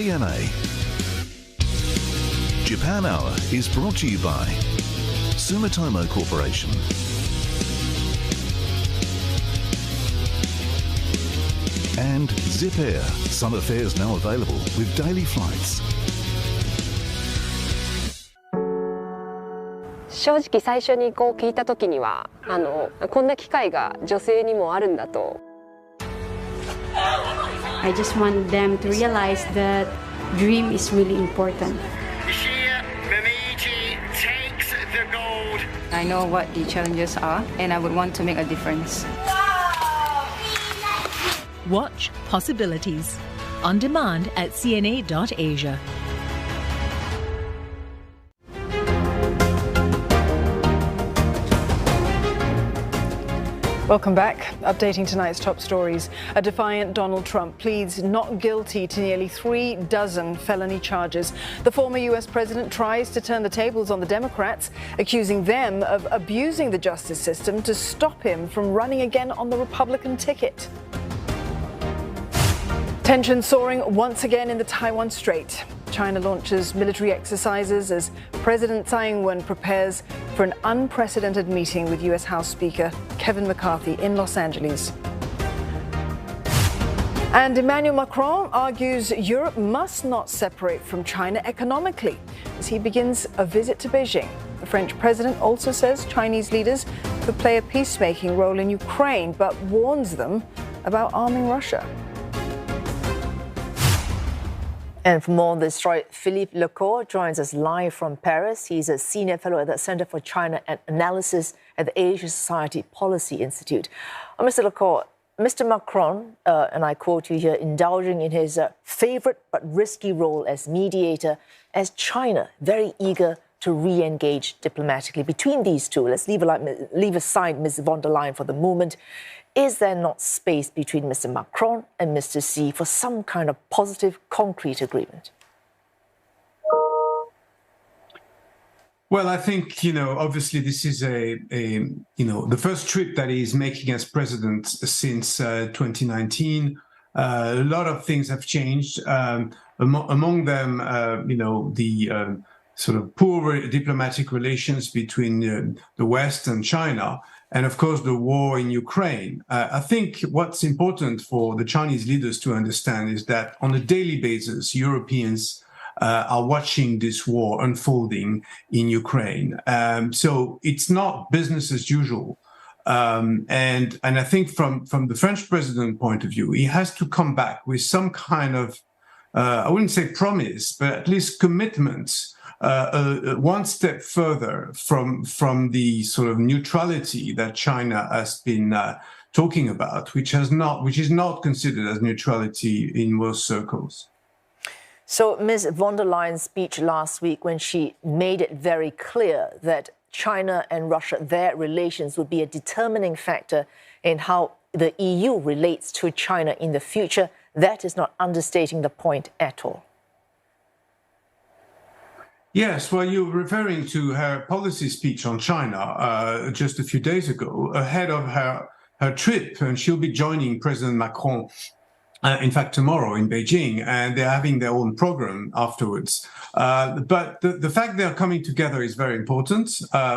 CNA. Japan Hour is brought to you by Sumitomo Corporation. And Zip Air. Summer fares now available with daily flights. 正直最初にこう聞いた時にはこんな機会が女性にもあるんだと。I just want them to realize that dream is really important. Memiliki takes the gold. I know what the challenges are and I would want to make a difference. Watch Possibilities on demand at cna.asia. Welcome back. Updating tonight's top stories. A defiant Donald Trump pleads not guilty to nearly 36 felony charges. The former U.S. president tries to turn the tables on the Democrats, accusing them of abusing the justice system to stop him from running again on the Republican ticket. Tension soaring once again in the Taiwan Strait. China launches military exercises as President Tsai Ing-wen prepares for an unprecedented meeting with U.S. House Speaker Kevin McCarthy in Los Angeles. And Emmanuel Macron argues Europe must not separate from China economically as he begins a visit to Beijing. The French president also says Chinese leaders could play a peacemaking role in Ukraine, but warns them about arming Russia. And for more on this story, Philippe Lecourt joins us live from Paris. He's a senior fellow at the Center for China and Analysis at the Asia Society Policy Institute. Mr. Lecourt, Mr. Macron, and I quote you here, indulging in his favorite but risky role as mediator, as China very eager to re-engage diplomatically between these two. Let's leave aside Ms. von der Leyen for the moment. Is there not space between Mr. Macron and Mr. Xi for some kind of positive, concrete agreement? Well, I think, obviously this is the first trip that he's making as president since 2019. A lot of things have changed. Among them, the sort of poor diplomatic relations between the West and China. And of course, the war in Ukraine. I think what's important for the Chinese leaders to understand is that on a daily basis, Europeans are watching this war unfolding in Ukraine. So it's not business as usual. And I think from the French president point of view, he has to come back with some kind of, I wouldn't say promise, but at least commitment. One step further from the sort of neutrality that China has been talking about, which is not considered as neutrality in most circles. So Ms. von der Leyen's speech last week, when she made it very clear that China and Russia, their relations would be a determining factor in how the EU relates to China in the future, that is not understating the point at all. Yes, well, you're referring to her policy speech on China just a few days ago, ahead of her trip, and she'll be joining President Macron, in fact, tomorrow in Beijing, and they're having their own program afterwards. But the fact they're coming together is very important,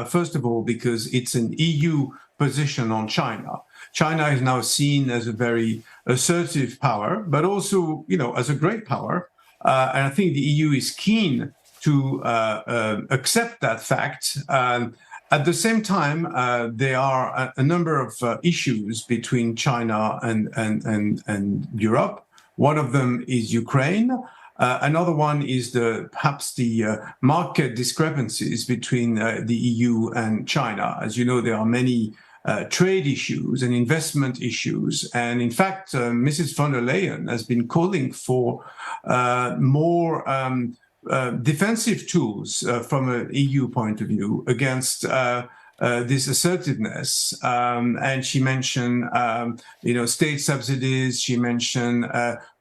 first of all, because it's an EU position on China. China is now seen as a very assertive power, but also, as a great power. And I think the EU is keen to accept that fact. At the same time, there are a number of issues between China and Europe. One of them is Ukraine. Another one is perhaps the market discrepancies between the EU and China. As you know, there are many trade issues and investment issues. And in fact, Mrs. von der Leyen has been calling for more defensive tools from an EU point of view against this assertiveness. And she mentioned, state subsidies. She mentioned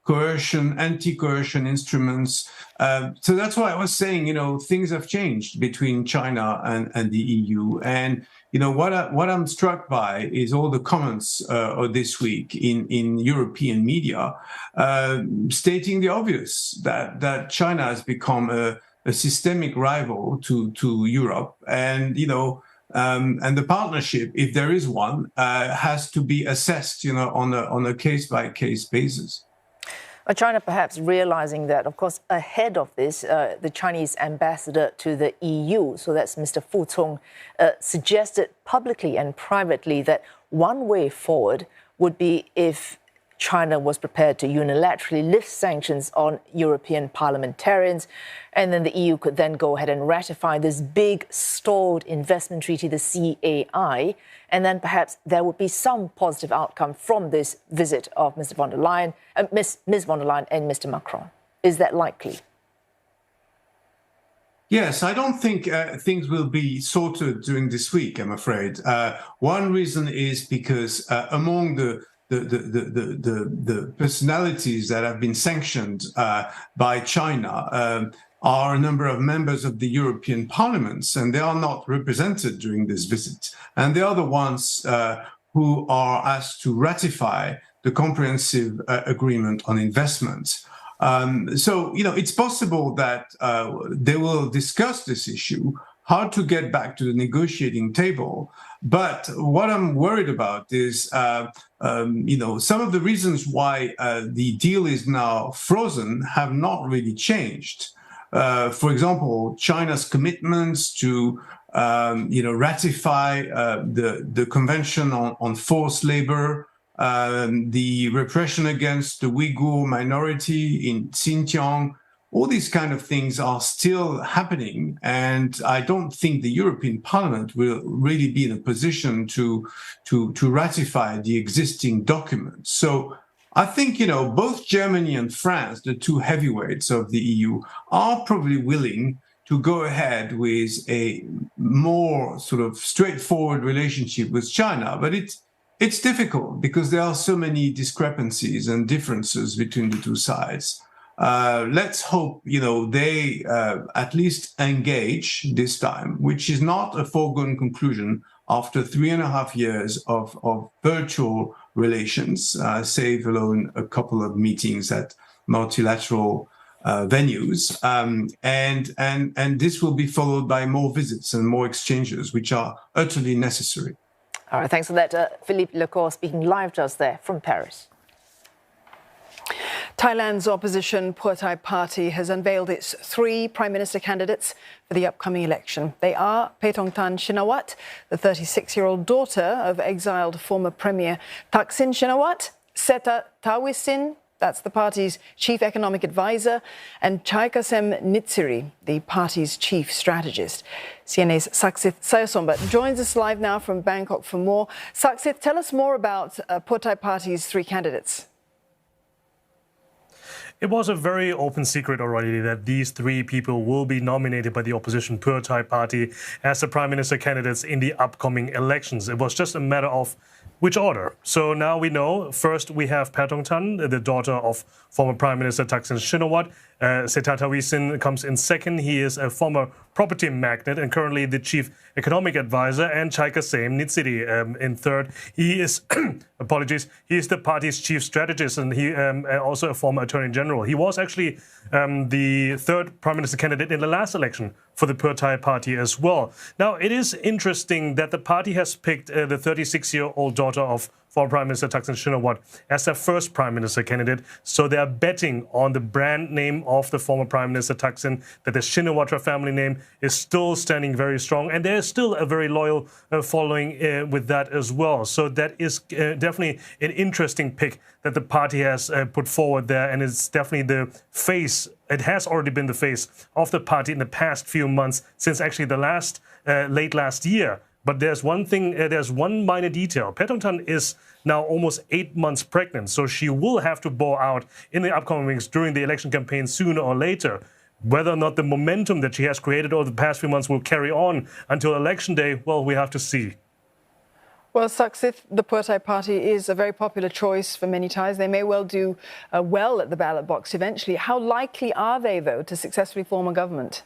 coercion, anti-coercion instruments. So that's why I was saying, things have changed between China and the EU. And, what I'm struck by is all the comments this week in European media stating the obvious, that China has become a systemic rival to Europe, and and the partnership, if there is one, has to be assessed, on a case-by-case basis. China perhaps realizing that, of course, ahead of this, the Chinese ambassador to the EU, so that's Mr. Fu Cong, suggested publicly and privately that one way forward would be if China was prepared to unilaterally lift sanctions on European parliamentarians, and then the EU could then go ahead and ratify this big stalled investment treaty, the CNA, and then perhaps there would be some positive outcome from this visit of Mr. von der Leyen, Ms. von der Leyen and Mr. Macron. Is that likely? Yes, I don't think things will be sorted during this week, I'm afraid. One reason is because among the personalities that have been sanctioned by China are a number of members of the European parliaments, and they are not represented during this visit. And they are the ones who are asked to ratify the comprehensive agreement on investment. So, it's possible that they will discuss this issue, how to get back to the negotiating table. But what I'm worried about is, some of the reasons why the deal is now frozen have not really changed. For example, China's commitments to, ratify the Convention on Forced Labor, the repression against the Uyghur minority in Xinjiang. All these kind of things are still happening, and I don't think the European Parliament will really be in a position to ratify the existing documents. So I think, both Germany and France, the two heavyweights of the EU, are probably willing to go ahead with a more sort of straightforward relationship with China. But it's difficult because there are so many discrepancies and differences between the two sides. Let's hope, they at least engage this time, which is not a foregone conclusion after 3.5 years of virtual relations, save alone a couple of meetings at multilateral venues. And this will be followed by more visits and more exchanges, which are utterly necessary. All right, thanks for that. Philippe Lecour speaking live to us there from Paris. Thailand's opposition Pheu Thai Party has unveiled its 3 Prime Minister candidates for the upcoming election. They are Paetongtarn Shinawatra, the 36-year-old daughter of exiled former Premier Thaksin Shinawatra, Seta Thavisin, that's the party's chief economic advisor, and Chaikasem Nitsiri, the party's chief strategist. CNA's Saksith Sayasombat joins us live now from Bangkok for more. Saksith, tell us more about Pheu Thai Party's 3 candidates. It was a very open secret already that these 3 people will be nominated by the opposition Pheu Thai Party as the Prime Minister candidates in the upcoming elections. It was just a matter of which order. So now we know. First, we have Paetongtarn, the daughter of former Prime Minister Thaksin Shinawatra. Seta Thavisin comes in second. He is a former property magnate and currently the chief economic advisor. And Chaikasem Nitsiri in third. He is, he is the party's chief strategist and he also a former attorney general. He was actually the 3rd prime minister candidate in the last election for the Pheu Thai Party as well. Now, it is interesting that the party has picked the 36-year-old daughter of former Prime Minister Thaksin Shinawatra as their first Prime Minister candidate. So they are betting on the brand name of the former Prime Minister Thaksin, that the Shinawatra family name is still standing very strong. And there is still a very loyal following with that as well. So that is definitely an interesting pick that the party has put forward there. And it's definitely the face, it has already been the face of the party in the past few months, since actually the late last year. But there's one thing, there's one minor detail. Paetongtarn is now almost 8 months pregnant, so she will have to bow out in the upcoming weeks during the election campaign sooner or later. Whether or not the momentum that she has created over the past few months will carry on until election day, well, we have to see. Well, Saksith, the Pheu Thai Party is a very popular choice for many Thais. They may well do well at the ballot box eventually. How likely are they, though, to successfully form a government?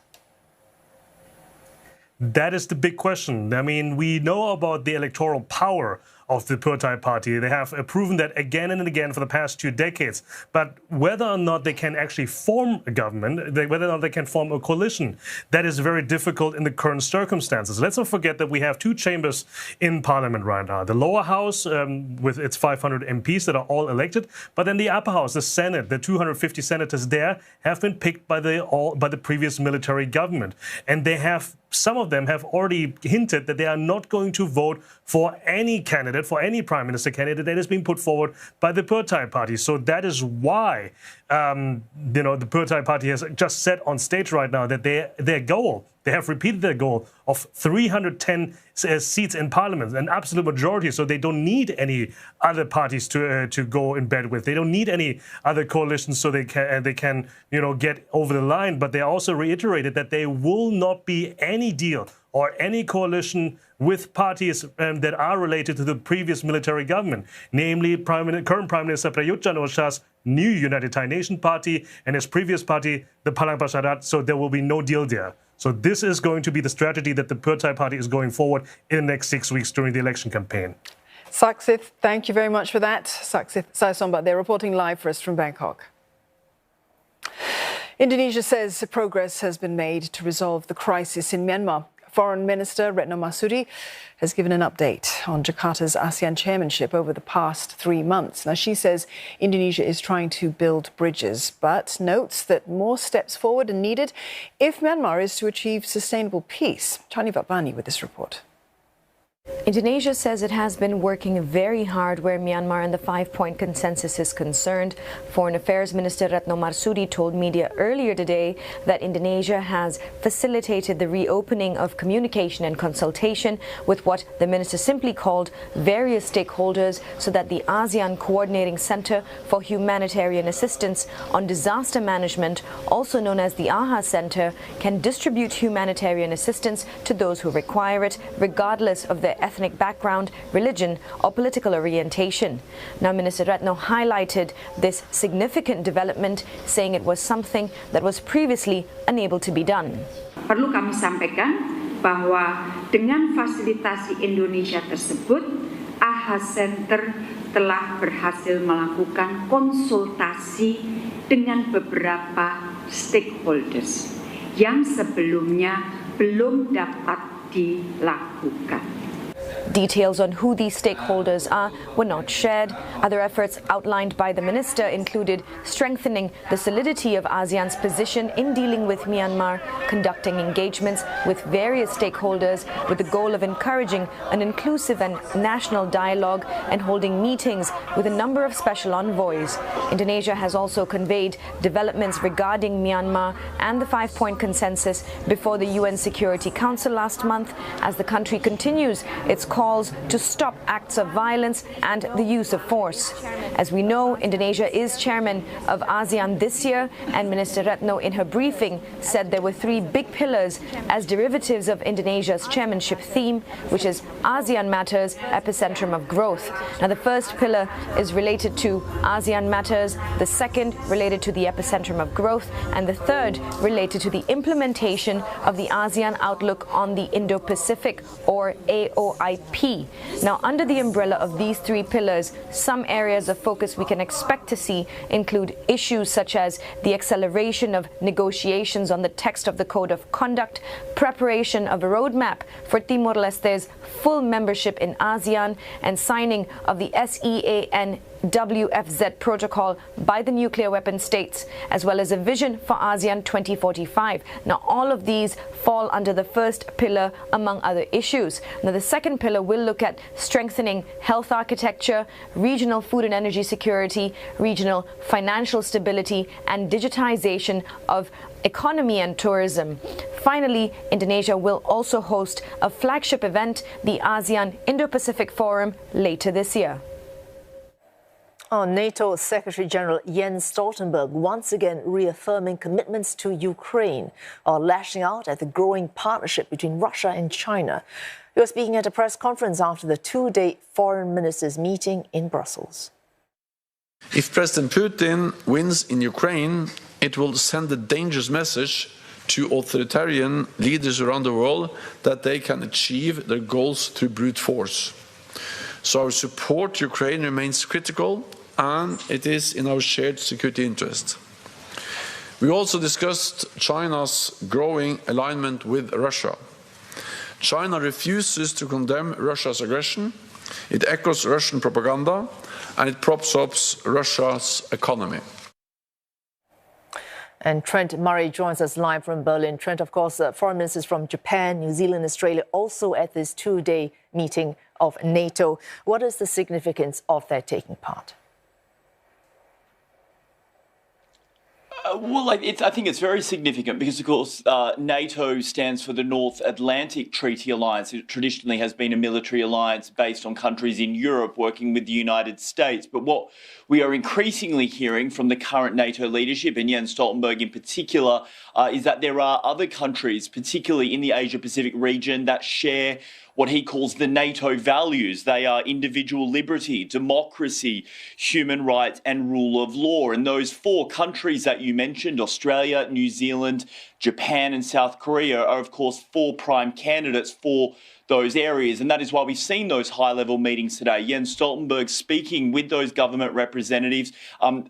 That is the big question. I mean, we know about the electoral power of the Pertai party. They have proven that again and again for the past 2 decades. But whether or not they can actually form a government, whether or not they can form a coalition, that is very difficult in the current circumstances. Let's not forget that we have 2 chambers in parliament right now. The lower house with its 500 MPs that are all elected, but then the upper house, the Senate, the 250 senators there have been picked by the previous military government. And some of them have already hinted that they are not going to vote for any candidate, for any prime minister candidate that has been put forward by the Pertai party. So that is why, the Pertai party has just said on stage right now that their goal, they have repeated their goal of 310 seats in parliament, an absolute majority. So they don't need any other parties to go in bed with. They don't need any other coalitions so they can get over the line. But they also reiterated that there will not be any deal or any coalition with parties that are related to the previous military government, namely current Prime Minister Prayut Chan-o-cha's new United Thai Nation Party and his previous party, the Palang Pracharat. So there will be no deal there. So this is going to be the strategy that the Pertai party is going forward in the next 6 weeks during the election campaign. Saksith, thank you very much for that. Saksith Saisombat there reporting live for us from Bangkok. Indonesia says progress has been made to resolve the crisis in Myanmar. Foreign Minister Retno Marsudi has given an update on Jakarta's ASEAN chairmanship over the past 3 months. Now, she says Indonesia is trying to build bridges, but notes that more steps forward are needed if Myanmar is to achieve sustainable peace. Chani Vatbani with this report. Indonesia says it has been working very hard where Myanmar and the 5-point consensus is concerned. Foreign Affairs Minister Retno Marsudi told media earlier today that Indonesia has facilitated the reopening of communication and consultation with what the minister simply called various stakeholders so that the ASEAN Coordinating Center for Humanitarian Assistance on Disaster Management, also known as the AHA Center, can distribute humanitarian assistance to those who require it, regardless of their ethnic background, religion or political orientation. Now, Minister Retno highlighted this significant development, saying it was something that was previously unable to be done. Perlu kami sampaikan bahwa dengan fasilitasi Indonesia tersebut, AHA Center telah berhasil melakukan konsultasi dengan beberapa stakeholders yang sebelumnya belum dapat dilakukan. Details on who these stakeholders are were not shared. Other efforts outlined by the minister included strengthening the solidity of ASEAN's position in dealing with Myanmar, conducting engagements with various stakeholders with the goal of encouraging an inclusive and national dialogue, and holding meetings with a number of special envoys. Indonesia has also conveyed developments regarding Myanmar and the 5-point consensus before the UN Security Council last month, as the country continues its calls to stop acts of violence and the use of force. As we know, Indonesia is chairman of ASEAN this year, and Minister Retno in her briefing said there were 3 big pillars as derivatives of Indonesia's chairmanship theme, which is ASEAN Matters, Epicentrum of Growth. Now, the first pillar is related to ASEAN Matters, the second related to the Epicentrum of Growth, and the third related to the implementation of the ASEAN Outlook on the Indo-Pacific, or AOIP. Now, under the umbrella of these 3 pillars, some areas of focus we can expect to see include issues such as the acceleration of negotiations on the text of the Code of Conduct, preparation of a roadmap for Timor-Leste's full membership in ASEAN, and signing of the SEAN WFZ protocol by the nuclear weapon states, as well as a vision for ASEAN 2045. Now, all of these fall under the first pillar, among other issues. Now, the second pillar will look at strengthening health architecture, regional food and energy security, regional financial stability, and digitization of economy and tourism. Finally, Indonesia will also host a flagship event, the ASEAN Indo-Pacific Forum, later this year. NATO Secretary General Jens Stoltenberg once again reaffirming commitments to Ukraine, or lashing out at the growing partnership between Russia and China. He was speaking at a press conference after the 2-day foreign ministers' meeting in Brussels. If President Putin wins in Ukraine, it will send a dangerous message to authoritarian leaders around the world that they can achieve their goals through brute force. So our support to Ukraine remains critical, and it is in our shared security interest. We also discussed China's growing alignment with Russia. China refuses to condemn Russia's aggression, it echoes Russian propaganda, and it props up Russia's economy. And Trent Murray joins us live from Berlin. Trent, of course, foreign ministers from Japan, New Zealand, Australia also at this two-day meeting of NATO. What is the significance of their taking part? Well, I think it's very significant because, of course, NATO stands for the North Atlantic Treaty Alliance. It traditionally has been a military alliance based on countries in Europe working with the United States. But what we are increasingly hearing from the current NATO leadership, and Jens Stoltenberg in particular, is that there are other countries, particularly in the Asia-Pacific region, that share what he calls the NATO values. They are individual liberty, democracy, human rights, and rule of law. And those four countries that you mentioned, Australia, New Zealand, Japan, and South Korea, are, of course, four prime candidates for those areas. And that is why we've seen those high-level meetings today. Jens Stoltenberg, speaking with those government representatives,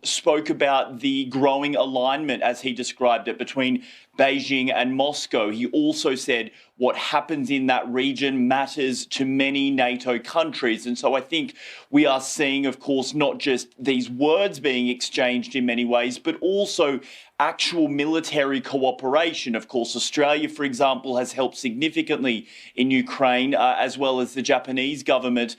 spoke about the growing alignment, as he described it, between Beijing and Moscow. He also said what happens in that region matters to many NATO countries. And so I think we are seeing, of course, not just these words being exchanged in many ways, but also actual military cooperation. Of course, Australia, for example, has helped significantly in Ukraine, as well as the Japanese government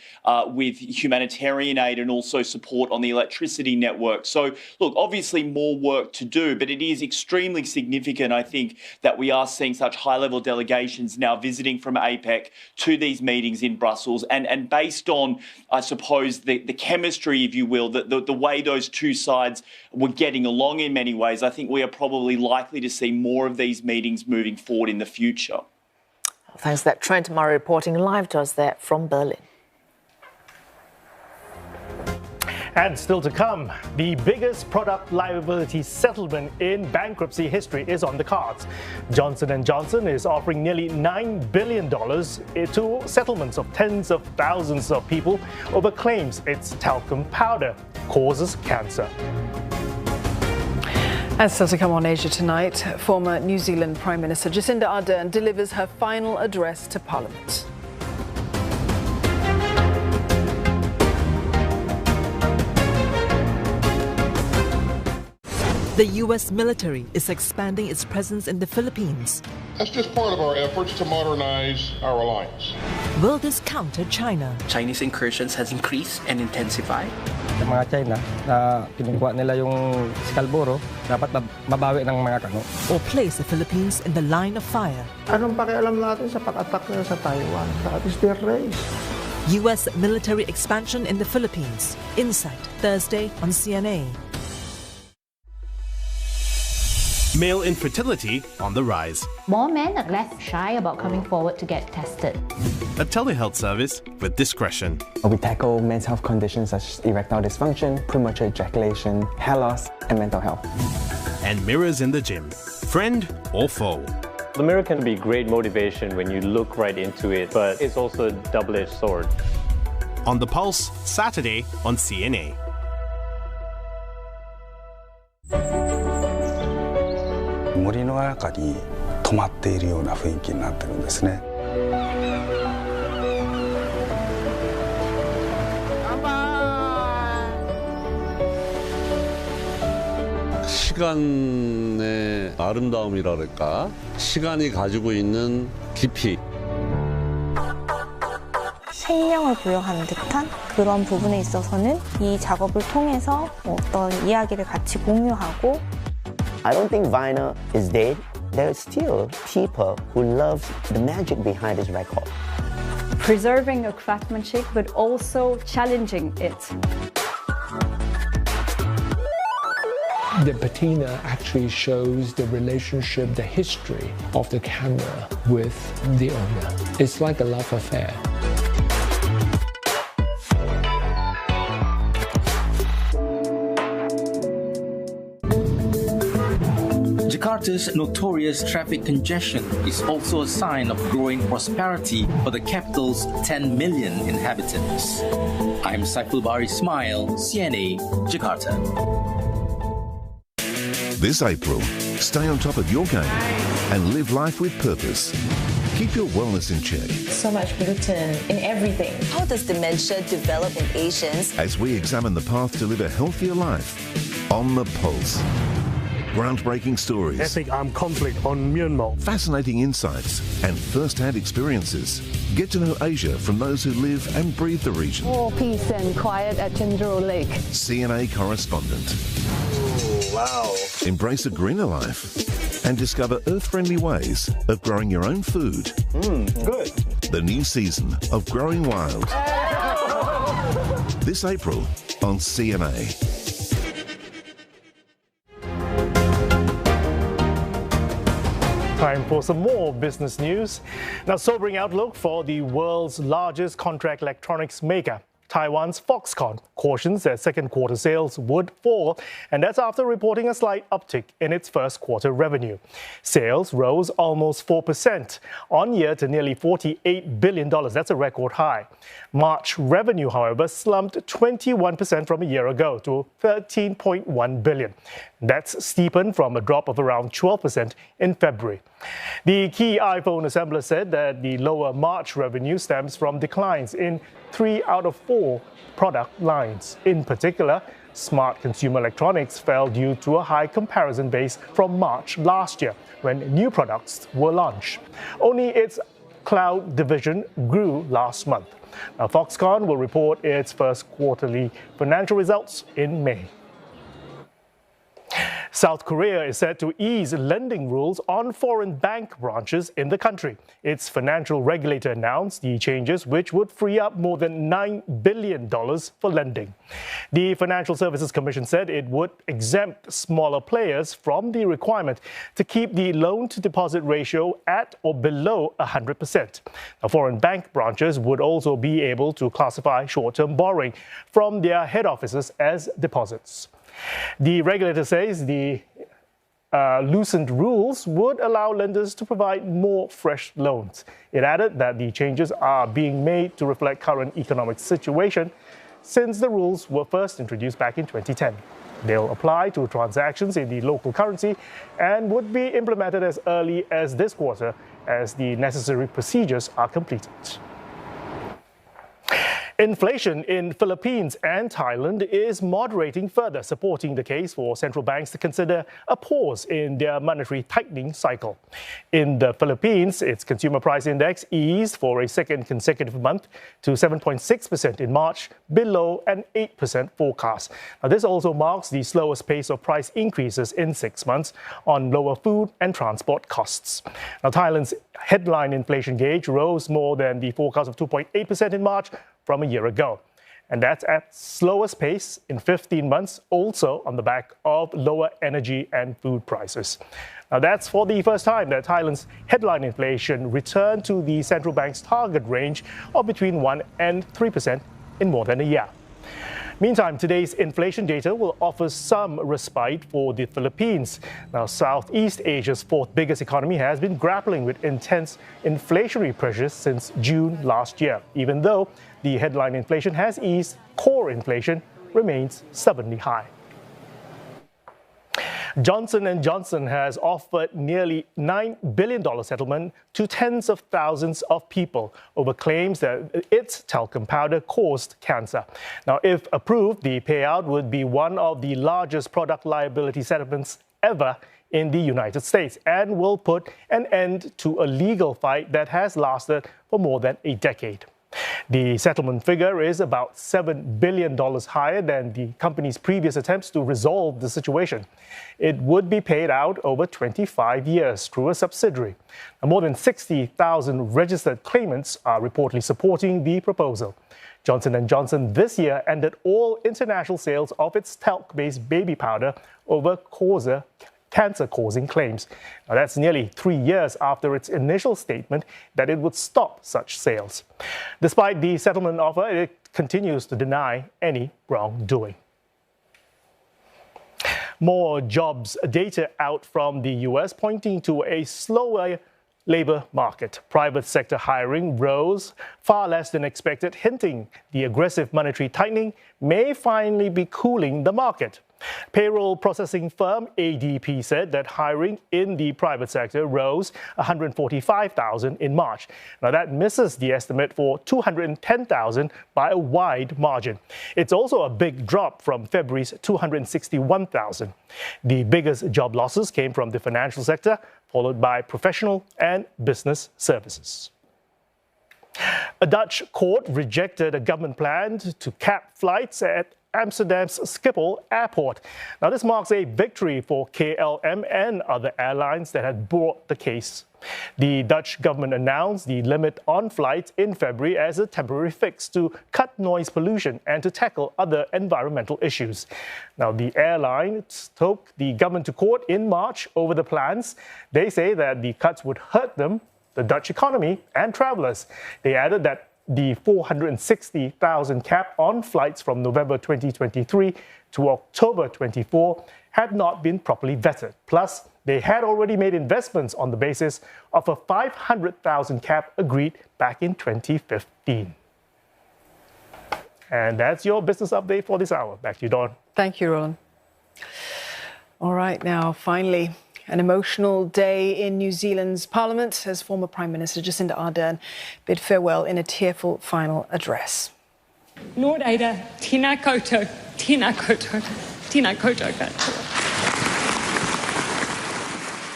with humanitarian aid and also support on the electricity network. So, look, obviously more work to do, but it is extremely significant, I think, that we are seeing such high-level delegations now visiting from APEC to these meetings in Brussels. And based on, I suppose, the chemistry, if you will, the way those two sides were getting along in many ways, I think we are probably likely to see more of these meetings moving forward in the future. Thanks for that. Trent Murray reporting live to us there from Berlin. And still to come, the biggest product liability settlement in bankruptcy history is on the cards. Johnson & Johnson is offering nearly $9 billion to settlements of tens of thousands of people over claims its talcum powder causes cancer. And still to come on Asia Tonight, former New Zealand Prime Minister Jacinda Ardern delivers her final address to Parliament. The U.S. military is expanding its presence in the Philippines. That's just part of our efforts to modernize our alliance. Will this counter China? Chinese incursions has increased and intensified. Sa mga China na kinukuha nila yung Scalboro, dapat mabawi ng mga kano. Or place the Philippines in the line of fire. Anong pakialam natin sa pag-attack nila sa Taiwan? That is their race. U.S. military expansion in the Philippines. Insight, Thursday on CNA. Male infertility on the rise. More men are less shy about coming forward to get tested. A telehealth service with discretion. We tackle men's health conditions such as erectile dysfunction, premature ejaculation, hair loss, and mental health. And mirrors in the gym. Friend or foe. The mirror can be great motivation when you look right into it, but it's also a double-edged sword. On the Pulse, Saturday on CNA. 森の中に止まっているような雰囲気になってるんですね。 시간의 아름다움이라 그럴까? 시간이 가지고 있는 깊이. 생명을 부여하는 듯한 그런 부분에 있어서는 이 작업을 통해서 어떤 이야기를 같이 공유하고 I don't think vinyl is dead. There are still people who love the magic behind this record. Preserving a craftsmanship, but also challenging it. The patina actually shows the relationship, the history of the camera with the owner. It's like a love affair. Jakarta's notorious traffic congestion is also a sign of growing prosperity for the capital's 10 million inhabitants. I'm Saiful Bahri Ismail, CNA, Jakarta. This April, stay on top of your game and live life with purpose. Keep your wellness in check. So much gluten in everything. How does dementia develop in Asians? As we examine the path to live a healthier life on the pulse. Groundbreaking stories. Ethnic armed conflict on Myanmar. Fascinating insights and first-hand experiences. Get to know Asia from those who live and breathe the region. More peace and quiet at Chendro Lake. CNA correspondent. Ooh, wow. Embrace a greener life and discover earth-friendly ways of growing your own food. Good. The new season of Growing Wild. This April on CNA. Time for some more business news. Now, sobering outlook for the world's largest contract electronics maker. Taiwan's Foxconn cautions that second quarter sales would fall, and that's after reporting a slight uptick in its first quarter revenue. Sales rose almost 4% on year to nearly $48 billion. That's a record high. March revenue, however, slumped 21% from a year ago to $13.1 billion. That's steepened from a drop of around 12% in February. The key iPhone assembler said that the lower March revenue stems from declines in 3 out of 4 product lines. In particular, smart consumer electronics fell due to a high comparison base from March last year, when new products were launched. Only its cloud division grew last month. Now, Foxconn will report its first quarterly financial results in May. South Korea is set to ease lending rules on foreign bank branches in the country. Its financial regulator announced the changes, which would free up more than $9 billion for lending. The Financial Services Commission said it would exempt smaller players from the requirement to keep the loan-to-deposit ratio at or below 100%. Now, foreign bank branches would also be able to classify short-term borrowing from their head offices as deposits. The regulator says the loosened rules would allow lenders to provide more fresh loans. It added that the changes are being made to reflect current economic situation since the rules were first introduced back in 2010. They'll apply to transactions in the local currency and would be implemented as early as this quarter as the necessary procedures are completed. Inflation in Philippines and Thailand is moderating further, supporting the case for central banks to consider a pause in their monetary tightening cycle. In the Philippines, its consumer price index eased for a second consecutive month to 7.6% in March, below an 8% forecast. Now, this also marks the slowest pace of price increases in 6 months on lower food and transport costs. Now, Thailand's headline inflation gauge rose more than the forecast of 2.8% in March from a year ago. And that's at slowest pace in 15 months, also on the back of lower energy and food prices. Now, that's for the first time that Thailand's headline inflation returned to the central bank's target range of between 1% and 3% in more than a year. Meantime, today's inflation data will offer some respite for the Philippines. Now, Southeast Asia's fourth biggest economy has been grappling with intense inflationary pressures since June last year. Even though the headline inflation has eased, core inflation remains stubbornly high. Johnson & Johnson has offered nearly $9 billion settlement to tens of thousands of people over claims that its talcum powder caused cancer. Now, if approved, the payout would be one of the largest product liability settlements ever in the United States and will put an end to a legal fight that has lasted for more than a decade. The settlement figure is about $7 billion higher than the company's previous attempts to resolve the situation. It would be paid out over 25 years through a subsidiary. Now, more than 60,000 registered claimants are reportedly supporting the proposal. Johnson & Johnson this year ended all international sales of its talc-based baby powder over cancer-causing claims. Now, that's nearly 3 years after its initial statement that it would stop such sales. Despite the settlement offer, it continues to deny any wrongdoing. More jobs data out from the US pointing to a slower labor market. Private sector hiring rose far less than expected, hinting the aggressive monetary tightening may finally be cooling the market. Payroll processing firm ADP said that hiring in the private sector rose 145,000 in March. Now that misses the estimate for 210,000 by a wide margin. It's also a big drop from February's 261,000. The biggest job losses came from the financial sector, followed by professional and business services. A Dutch court rejected a government plan to cap flights at Amsterdam's Schiphol Airport. Now, this marks a victory for KLM and other airlines that had brought the case. The Dutch government announced the limit on flights in February as a temporary fix to cut noise pollution and to tackle other environmental issues. Now, the airlines took the government to court in March over the plans. They say that the cuts would hurt them, the Dutch economy, and travelers. They added that the 460,000 cap on flights from November 2023 to October 24 had not been properly vetted. Plus, they had already made investments on the basis of a 500,000 cap agreed back in 2015. And that's your business update for this hour. Back to you, Dawn. Thank you, Roland. All right, now, finally, an emotional day in New Zealand's Parliament as former Prime Minister Jacinda Ardern bid farewell in a tearful final address. Lord Ada, tēnā koutou, tēnā koutou, tēnā koutou katoa.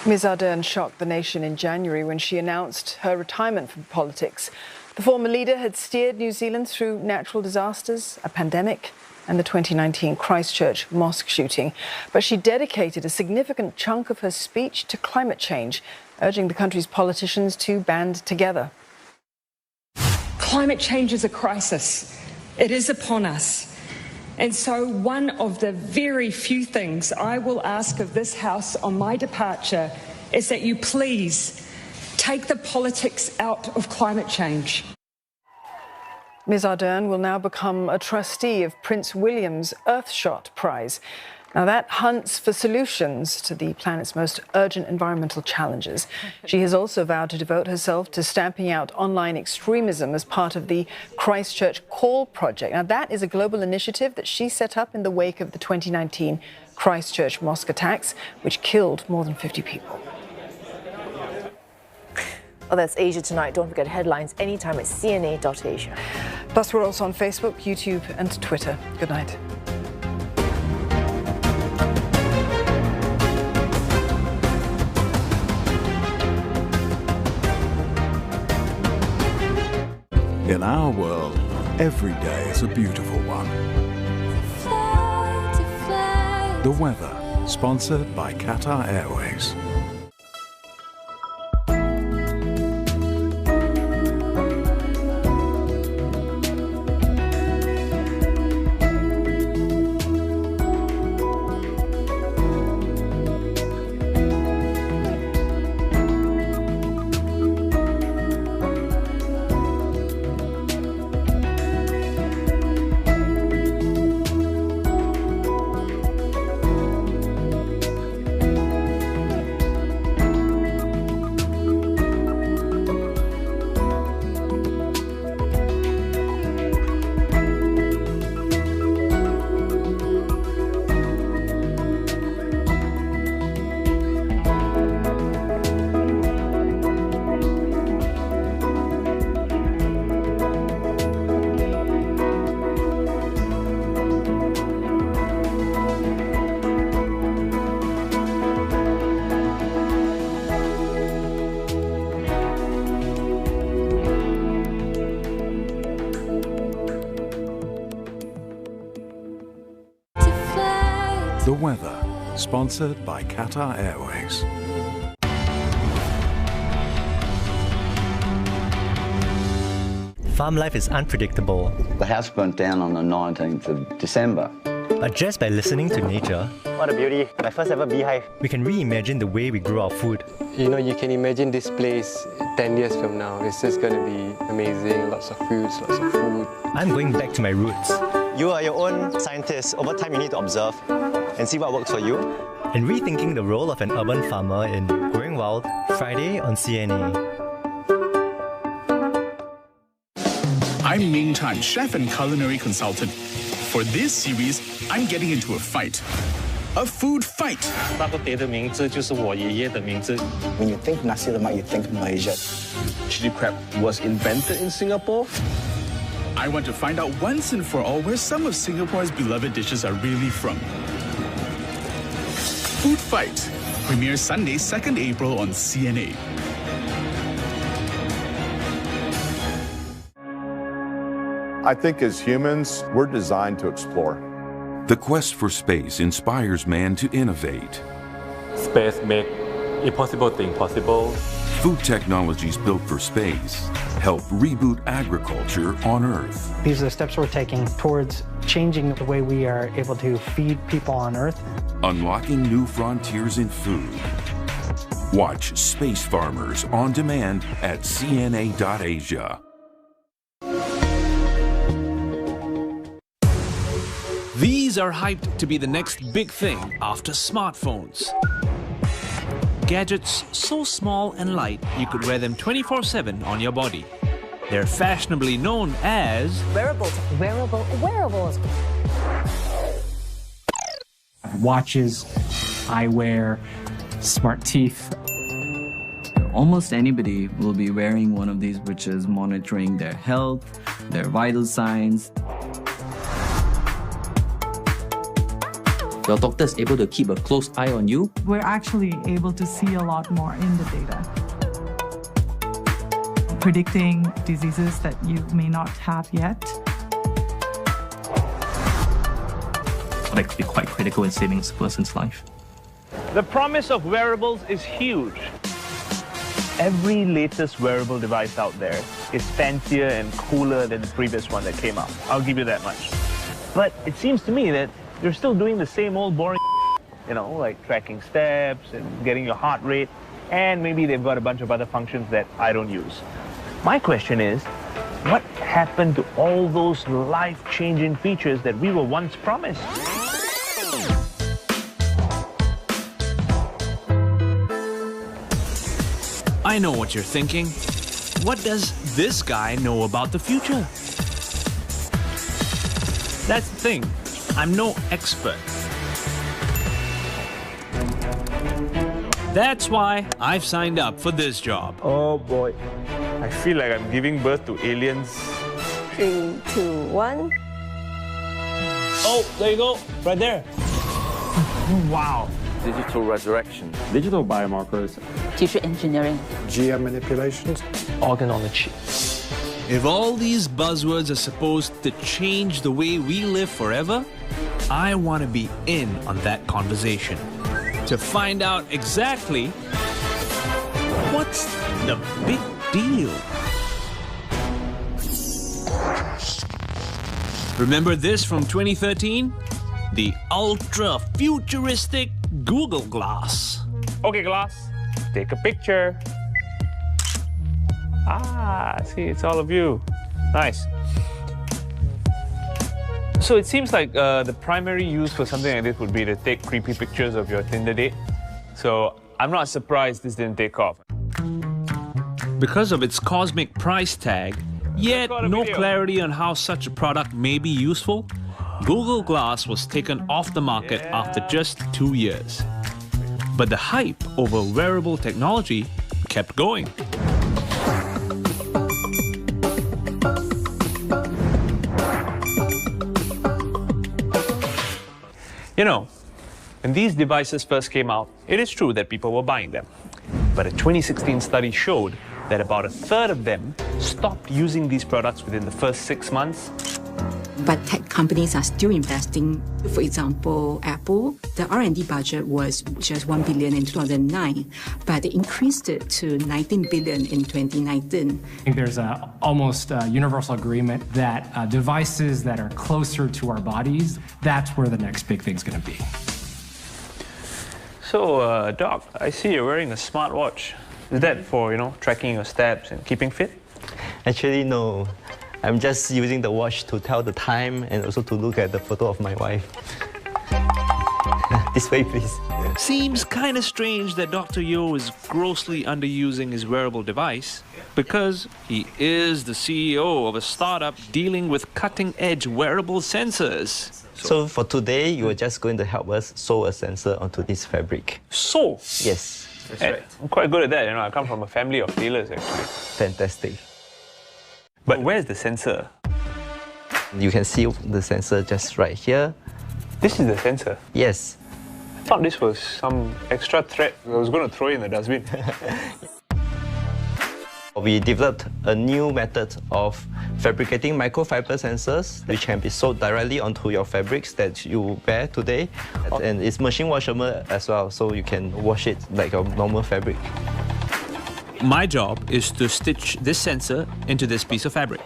Ms Ardern shocked the nation in January when she announced her retirement from politics. The former leader had steered New Zealand through natural disasters, a pandemic, and the 2019 Christchurch mosque shooting. But she dedicated a significant chunk of her speech to climate change, urging the country's politicians to band together. Climate change is a crisis. It is upon us. And so one of the very few things I will ask of this House on my departure is that you please take the politics out of climate change. Ms Ardern will now become a trustee of Prince William's Earthshot Prize. Now, that hunts for solutions to the planet's most urgent environmental challenges. She has also vowed to devote herself to stamping out online extremism as part of the Christchurch Call Project. Now, that is a global initiative that she set up in the wake of the 2019 Christchurch mosque attacks, which killed more than 50 people. Well, that's Asia Tonight. Don't forget headlines anytime at CNA.Asia. Plus, we're also on Facebook, YouTube and Twitter. Good night. In our world, every day is a beautiful one. The weather, sponsored by Qatar Airways. The weather, sponsored by Qatar Airways. Farm life is unpredictable. The house burnt down on the 19th of December. But just by listening to nature, what a beauty, my first ever beehive. We can reimagine the way we grow our food. You know, you can imagine this place 10 years from now. It's just going to be amazing, lots of fruits, lots of food. I'm going back to my roots. You are your own scientist. Over time, you need to observe. and see what works for you. And rethinking the role of an urban farmer in Growing Wild, Friday on CNA. I'm Ming Tan, chef and culinary consultant. For this series, I'm getting into a fight. A food fight. When you think nasi lemak, you think Malaysia. Chili crab was invented in Singapore. I want to find out once and for all where some of Singapore's beloved dishes are really from. Food Fight premieres Sunday, 2nd April on CNA. I think as humans, we're designed to explore. The quest for space inspires man to innovate. Space makes impossible things possible. Food technologies built for space help reboot agriculture on Earth. These are the steps we're taking towards changing the way we are able to feed people on Earth. Unlocking new frontiers in food. Watch Space Farmers on demand at CNA.Asia. These are hyped to be the next big thing after smartphones. Gadgets so small and light you could wear them 24/7 on your body. They're fashionably known as wearables. Wearables. Watches, eyewear, smart teeth. Almost anybody will be wearing one of these, which is monitoring their health, their vital signs. Your doctor is able to keep a close eye on you. We're actually able to see a lot more in the data. Predicting diseases that you may not have yet. That could be quite critical in saving a person's life. The promise of wearables is huge. Every latest wearable device out there is fancier and cooler than the previous one that came out. I'll give you that much. But it seems to me that you're still doing the same old boring, like tracking steps and getting your heart rate, and maybe they've got a bunch of other functions that I don't use. My question is, what happened to all those life-changing features that we were once promised? I know what you're thinking. What does this guy know about the future? That's the thing. I'm no expert. That's why I've signed up for this job. Oh boy. I feel like I'm giving birth to aliens. 3, 2, 1. Oh, there you go. Right there. Wow. Digital resurrection. Digital biomarkers. Tissue engineering. GM manipulations. Organ on a chip. If all these buzzwords are supposed to change the way we live forever, I want to be in on that conversation to find out exactly what's the big deal. Remember this from 2013? The ultra-futuristic Google Glass. Okay, Glass, take a picture. Ah, see, it's all of you. Nice. So it seems like the primary use for something like this would be to take creepy pictures of your Tinder date. So I'm not surprised this didn't take off. Because of its cosmic price tag, yet no clarity on how such a product may be useful, Google Glass was taken off the market after just 2 years. But the hype over wearable technology kept going. When these devices first came out, it is true that people were buying them. But a 2016 study showed that about a third of them stopped using these products within the first 6 months. But tech companies are still investing. For example, Apple, the R&D budget was just $1 billion in 2009, but they increased it to $19 billion in 2019. I think there's almost a universal agreement that devices that are closer to our bodies, that's where the next big thing's going to be. So, Doc, I see you're wearing a smartwatch. Is that for, tracking your steps and keeping fit? Actually, no. I'm just using the watch to tell the time and also to look at the photo of my wife. This way, please. Seems kinda strange that Dr. Yo is grossly underusing his wearable device because he is the CEO of a startup dealing with cutting-edge wearable sensors. So for today, you are just going to help us sew a sensor onto this fabric. Sew? Yes. That's right. I'm quite good at that, you know. I come from a family of tailors, actually. Fantastic. But where's the sensor? You can see the sensor just right here. This is the sensor? Yes. I thought this was some extra thread I was going to throw in the dustbin. We developed a new method of fabricating microfiber sensors which can be sewed directly onto your fabrics that you wear today. And it's machine washable as well, so you can wash it like a normal fabric. My job is to stitch this sensor into this piece of fabric.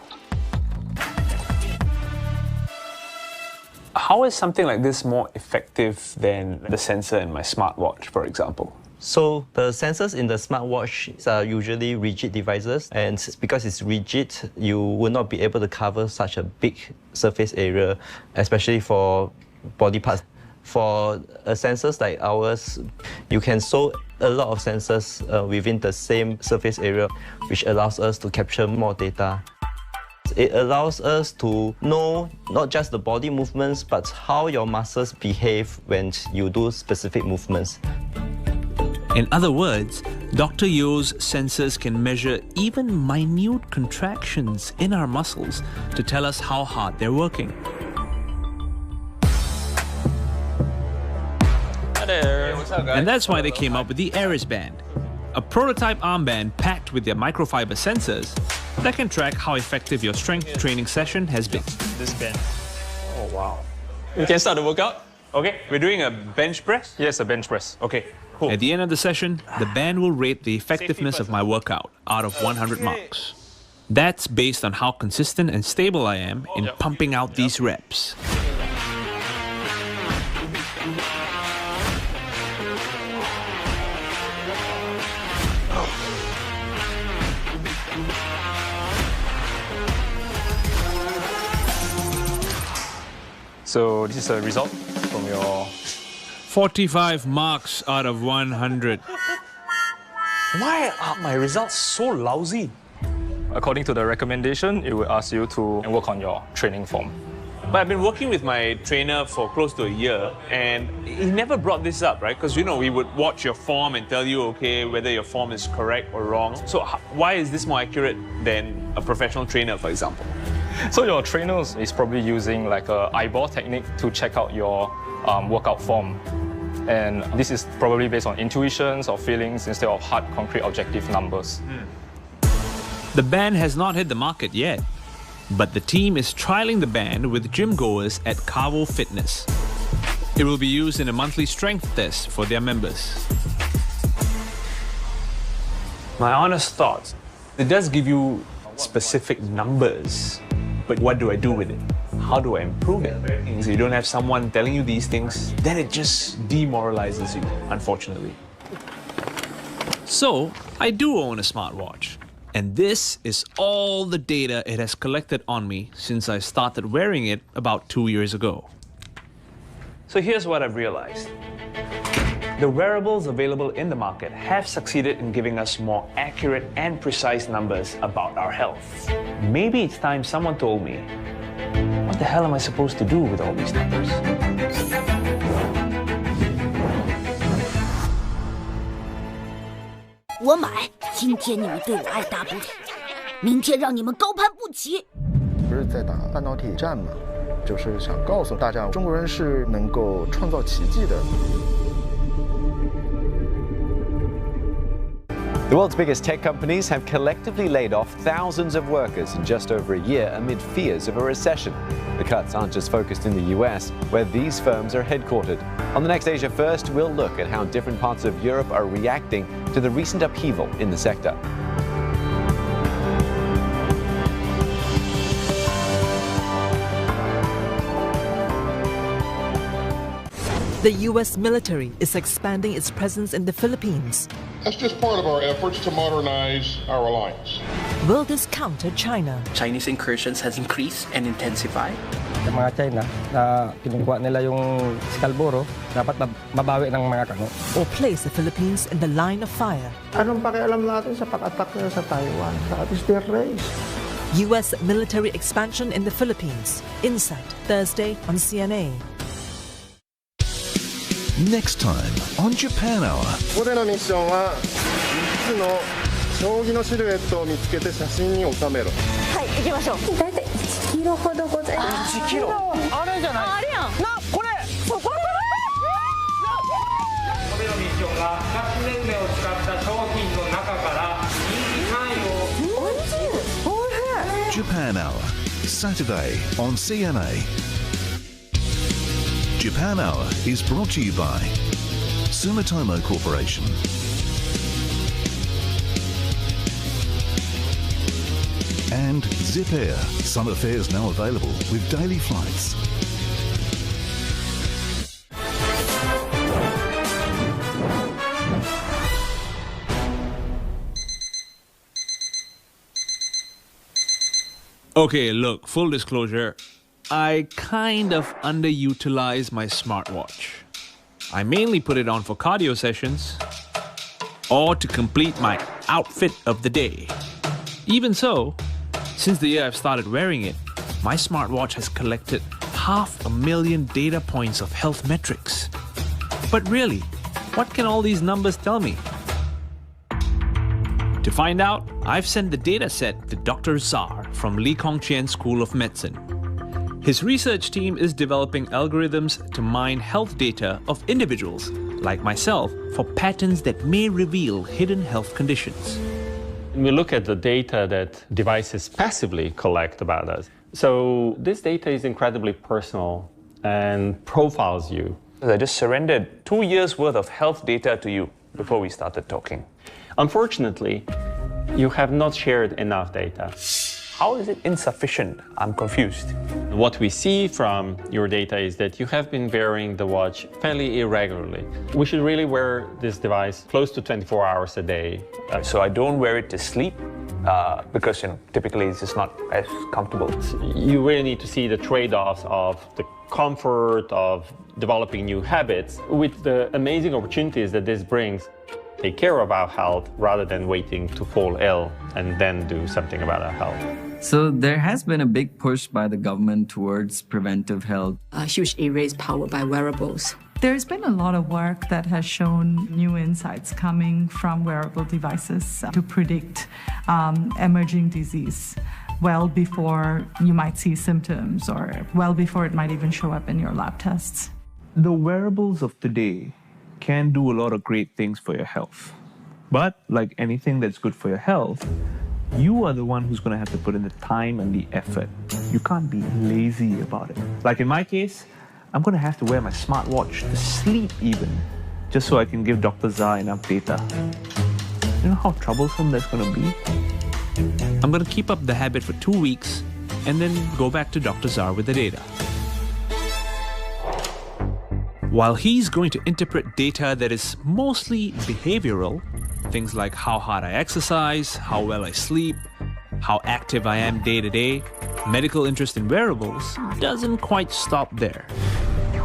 How is something like this more effective than the sensor in my smartwatch, for example? So the sensors in the smartwatch are usually rigid devices, and because it's rigid, you will not be able to cover such a big surface area, especially for body parts. For sensors like ours, you can sew a lot of sensors within the same surface area, which allows us to capture more data. It allows us to know not just the body movements, but how your muscles behave when you do specific movements. In other words, Dr. Yo's sensors can measure even minute contractions in our muscles to tell us how hard they're working. Hi there. What's up, guys? And that's why they came up with the Aris Band, a prototype armband packed with their microfiber sensors that can track how effective your strength training session has been. This band. Oh, wow. We can start the workout? Okay, we're doing a bench press? Yes, a bench press. Okay, cool. At the end of the session, the band will rate the effectiveness of my workout out of 100 marks. That's based on how consistent and stable I am in pumping out these reps. So this is a result from your... 45 marks out of 100. Why are my results so lousy? According to the recommendation, it will ask you to work on your training form. But I've been working with my trainer for close to a year, and he never brought this up, right? Because, you know, we would watch your form and tell you, okay, whether your form is correct or wrong. So why is this more accurate than a professional trainer, for example? So your trainer is probably using like a eyeball technique to check out your workout form. And this is probably based on intuitions or feelings instead of hard, concrete, objective numbers. The band has not hit the market yet, but the team is trialing the band with gym goers at Cavo Fitness. It will be used in a monthly strength test for their members. My honest thoughts, it does give you specific numbers, but what do I do with it? How do I improve it? If you don't have someone telling you these things, then it just demoralizes you, unfortunately. So, I do own a smartwatch, and this is all the data it has collected on me since I started wearing it about 2 years ago. So here's what I've realized. The wearables available in the market have succeeded in giving us more accurate and precise numbers about our health. Maybe it's time someone told me, what the hell am I supposed to do with all these numbers? 我买，今天你们对我爱答不理，明天让你们高攀不起。不是在打半导体战吗？就是想告诉大家，中国人是能够创造奇迹的。 The world's biggest tech companies have collectively laid off thousands of workers in just over a year amid fears of a recession. The cuts aren't just focused in the US, where these firms are headquartered. On the next Asia First, we'll look at how different parts of Europe are reacting to the recent upheaval in the sector. The U.S. military is expanding its presence in the Philippines. That's just part of our efforts to modernize our alliance. Will this counter China? Chinese incursions has increased and intensified. Sa mga China na kinukuha nila yung Scarborough, dapat mabawi ng mga kano. Or place the Philippines in the line of fire? Anong pakialam natin sa pag-attack nila sa Taiwan? That is their race. U.S. military expansion in the Philippines. Insight, Thursday on CNA. Next time on Japan Hour. ここでのミッションは3つの将棋のシルエットを見つけて写真に収めろ。はい、行きましょう。だいたい1キロほどございます。1キロ。あれじゃない。あれやん。これ。そこ。これのミッションが2つ年目を使った商品の中から人気3位を。おいしい。おいしい。 Japan Hour, Saturday on CNA. Japan Hour is brought to you by Sumitomo Corporation, and Zip Air. Summer fares now available with daily flights. Okay, look, full disclosure. I kind of underutilize my smartwatch. I mainly put it on for cardio sessions or to complete my outfit of the day. Even so, since the year I've started wearing it, my smartwatch has collected 500,000 data points of health metrics. But really, what can all these numbers tell me? To find out, I've sent the data set to Dr. Zar from Lee Kong Chien School of Medicine. His research team is developing algorithms to mine health data of individuals, like myself, for patterns that may reveal hidden health conditions. We look at the data that devices passively collect about us. So this data is incredibly personal and profiles you. I just surrendered 2 years' worth of health data to you before we started talking. Unfortunately, you have not shared enough data. How is it insufficient? I'm confused. What we see from your data is that you have been wearing the watch fairly irregularly. We should really wear this device close to 24 hours a day. So I don't wear it to sleep because typically it's just not as comfortable. You really need to see the trade-offs of the comfort of developing new habits with the amazing opportunities that this brings. Take care of our health rather than waiting to fall ill and then do something about our health. So there has been a big push by the government towards preventive health. Huge areas powered by wearables. There's been a lot of work that has shown new insights coming from wearable devices to predict emerging disease well before you might see symptoms or well before it might even show up in your lab tests. The wearables of today can do a lot of great things for your health. But like anything that's good for your health, you are the one who's going to have to put in the time and the effort. You can't be lazy about it. Like in my case, I'm going to have to wear my smartwatch to sleep even, just so I can give Dr. Zah enough data. You know how troublesome that's going to be? I'm going to keep up the habit for 2 weeks and then go back to Dr. Zar with the data. While he's going to interpret data that is mostly behavioral, things like how hard I exercise, how well I sleep, how active I am day to day, medical interest in wearables doesn't quite stop there.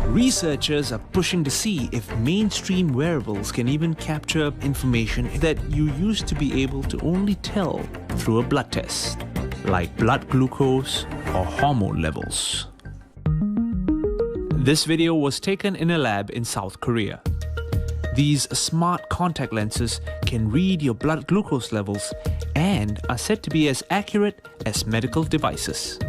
Researchers are pushing to see if mainstream wearables can even capture information that you used to be able to only tell through a blood test, like blood glucose or hormone levels. This video was taken in a lab in South Korea. These smart contact lenses can read your blood glucose levels and are said to be as accurate as medical devices.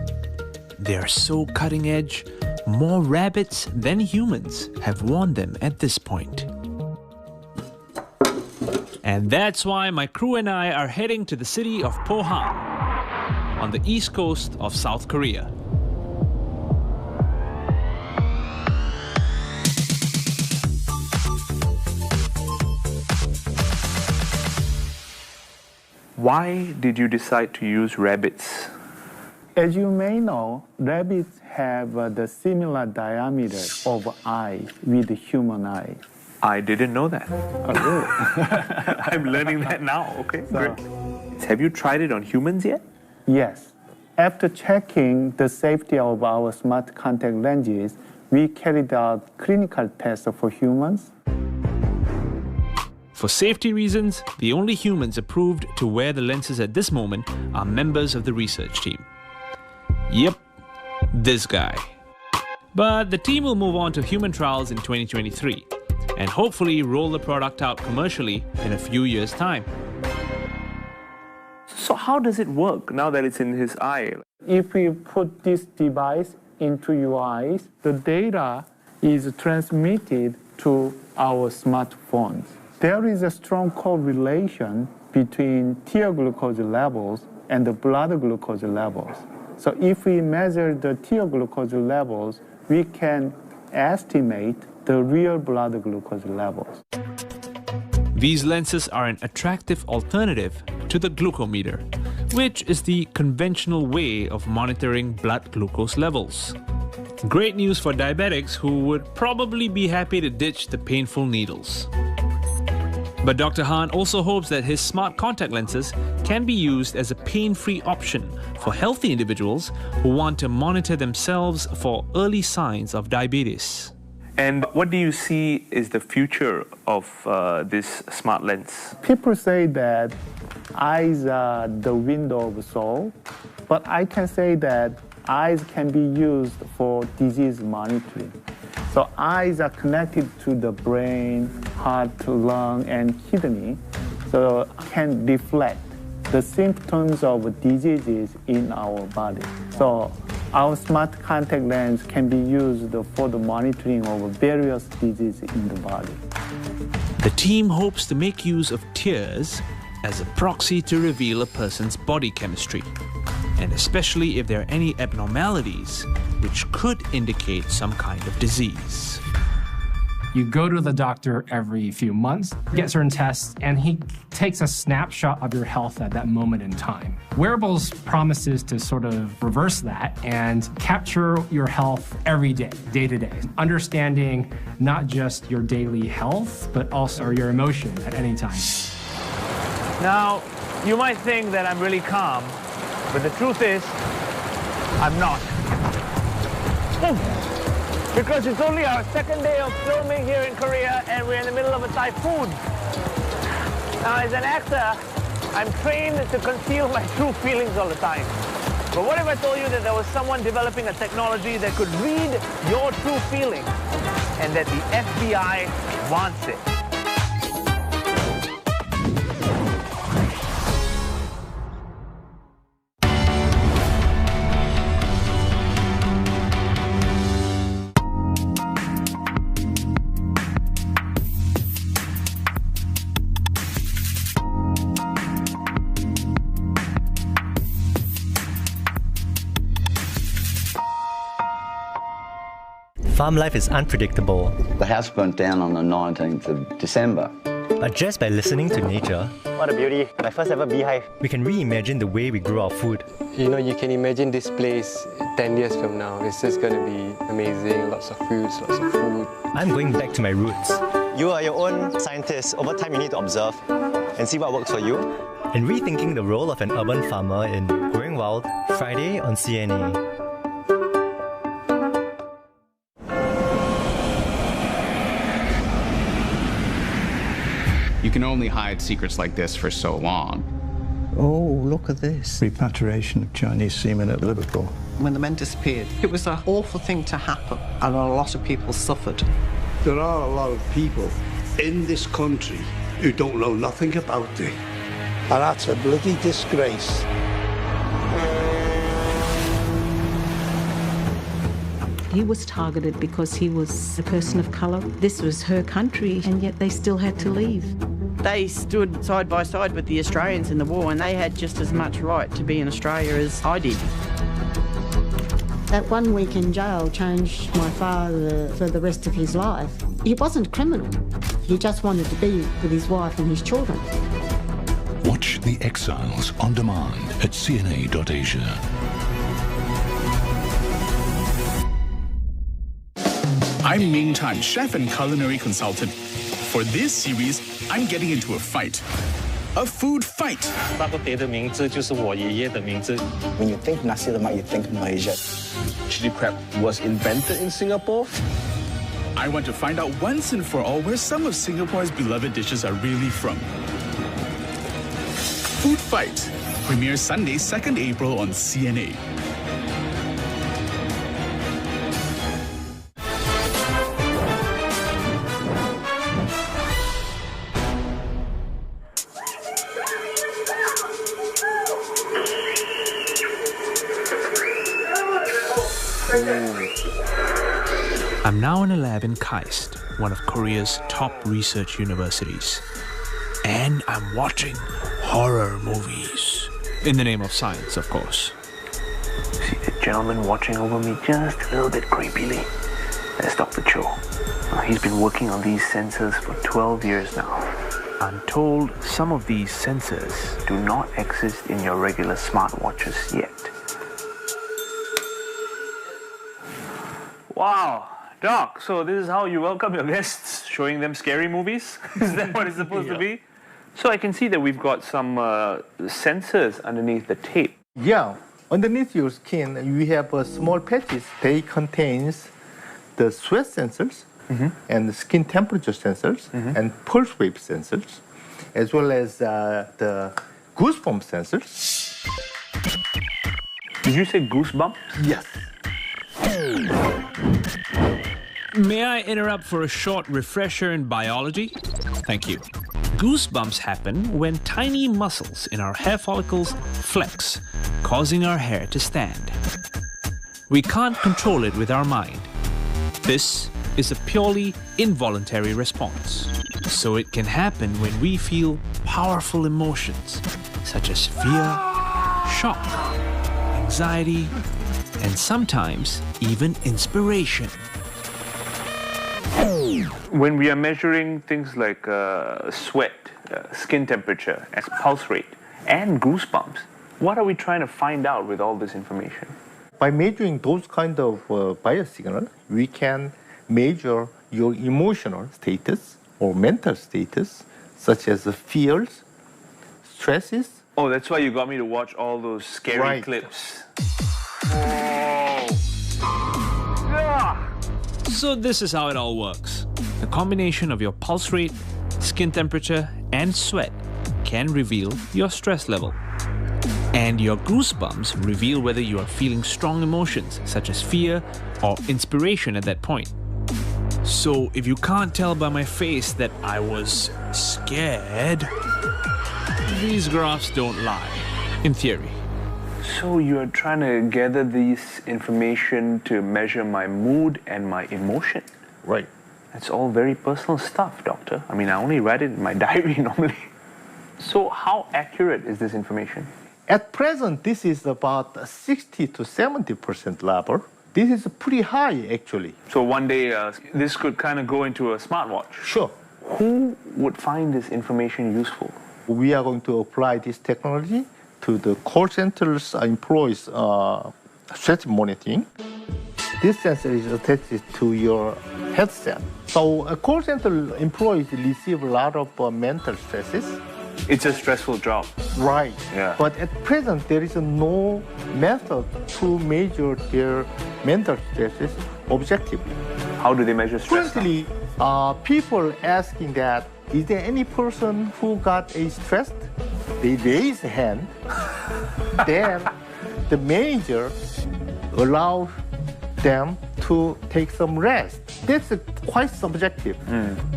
They are so cutting edge, more rabbits than humans have worn them at this point. And that's why my crew and I are heading to the city of Pohang on the east coast of South Korea. Why did you decide to use rabbits? As you may know, rabbits have the similar diameter of eyes with human eyes. I didn't know that. Oh, really? I'm learning that now. Okay, great. Have you tried it on humans yet? Yes. After checking the safety of our smart contact lenses, we carried out clinical tests for humans. For safety reasons, the only humans approved to wear the lenses at this moment are members of the research team. Yep, this guy. But the team will move on to human trials in 2023 and hopefully roll the product out commercially in a few years' time. So how does it work now that it's in his eye? If we put this device into your eyes, the data is transmitted to our smartphones. There is a strong correlation between tear glucose levels and the blood glucose levels. So if we measure the tear glucose levels, we can estimate the real blood glucose levels. These lenses are an attractive alternative to the glucometer, which is the conventional way of monitoring blood glucose levels. Great news for diabetics who would probably be happy to ditch the painful needles. But Dr. Han also hopes that his smart contact lenses can be used as a pain-free option for healthy individuals who want to monitor themselves for early signs of diabetes. And what do you see is the future of this smart lens? People say that eyes are the window of the soul, but I can say that eyes can be used for disease monitoring. So eyes are connected to the brain, heart, lung, and kidney, so can reflect the symptoms of diseases in our body. So our smart contact lens can be used for the monitoring of various diseases in the body. The team hopes to make use of tears as a proxy to reveal a person's body chemistry, and especially if there are any abnormalities which could indicate some kind of disease. You go to the doctor every few months, get certain tests, and he takes a snapshot of your health at that moment in time. Wearables promises to sort of reverse that and capture your health every day, day to day, understanding not just your daily health, but also your emotion at any time. Now, you might think that I'm really calm, but the truth is, I'm not. Because it's only our second day of filming here in Korea and we're in the middle of a typhoon. Now, as an actor, I'm trained to conceal my true feelings all the time. But what if I told you that there was someone developing a technology that could read your true feelings and that the FBI wants it? Farm life is unpredictable. The house burnt down on the 19th of December. But just by listening to nature, what a beauty, my first ever beehive. We can reimagine the way we grow our food. You know, you can imagine this place 10 years from now. It's just going to be amazing, lots of fruits, lots of food. I'm going back to my roots. You are your own scientist. Over time, you need to observe and see what works for you. And rethinking the role of an urban farmer in Growing Wild, Friday on CNA. You can only hide secrets like this for so long. Oh, look at this. Repatriation of Chinese seamen at Liverpool. When the men disappeared, it was an awful thing to happen, and a lot of people suffered. There are a lot of people in this country who don't know nothing about it. And that's a bloody disgrace. He was targeted because he was a person of colour. This was her country, and yet they still had to leave. They stood side by side with the Australians in the war, and they had just as much right to be in Australia as I did. That 1 week in jail changed my father for the rest of his life. He wasn't a criminal. He just wanted to be with his wife and his children. Watch The Exiles on demand at cna.asia. I'm Ming Tan, chef and culinary consultant. For this series, I'm getting into a fight. A food fight. When you think nasi lemak, you think Malaysia. Chili crab was invented in Singapore. I want to find out once and for all where some of Singapore's beloved dishes are really from. Food Fight premieres Sunday, 2nd April on CNA. I'm now in a lab in KAIST, one of Korea's top research universities. And I'm watching horror movies. In the name of science, of course. See the gentleman watching over me just a little bit creepily. That's Dr. Cho. He's been working on these sensors for 12 years now. I'm told some of these sensors do not exist in your regular smartwatches yet. Wow, Doc, so this is how you welcome your guests, showing them scary movies? Is that what it's supposed to be? So I can see that we've got some sensors underneath the tape. Yeah, underneath your skin, you have small patches. They contains the sweat sensors and the skin temperature sensors and pulse wave sensors, as well as the goosebump sensors. Did you say goosebumps? Yes. May I interrupt for a short refresher in biology? Thank you. Goosebumps happen when tiny muscles in our hair follicles flex, causing our hair to stand. We can't control it with our mind. This is a purely involuntary response. So it can happen when we feel powerful emotions such as fear, shock, anxiety, and sometimes even inspiration. When we are measuring things like sweat, skin temperature, pulse rate, and goosebumps, what are we trying to find out with all this information? By measuring those kind of biosignals, we can measure your emotional status or mental status, such as fears, stresses. Oh, that's why you got me to watch all those scary clips. So this is how it all works. The combination of your pulse rate, skin temperature, and sweat can reveal your stress level. And your goosebumps reveal whether you are feeling strong emotions such as fear or inspiration at that point. So if you can't tell by my face that I was scared, these graphs don't lie, in theory. So you're trying to gather this information to measure my mood and my emotion? Right. That's all very personal stuff, Doctor. I mean, I only write it in my diary normally. So how accurate is this information? At present, this is about 60 to 70% level. This is pretty high, actually. So one day, this could kind of go into a smartwatch? Sure. Who would find this information useful? We are going to apply this technology to the call centers employees stress monitoring. This sensor is attached to your headset. So call center employees receive a lot of mental stresses. It's a stressful job. Right. Yeah. But at present, there is no method to measure their mental stresses objectively. How do they measure stress? Currently, people asking that, is there any person who got a stressed? They raise a hand. Then the manager allows them to take some rest. That's quite subjective.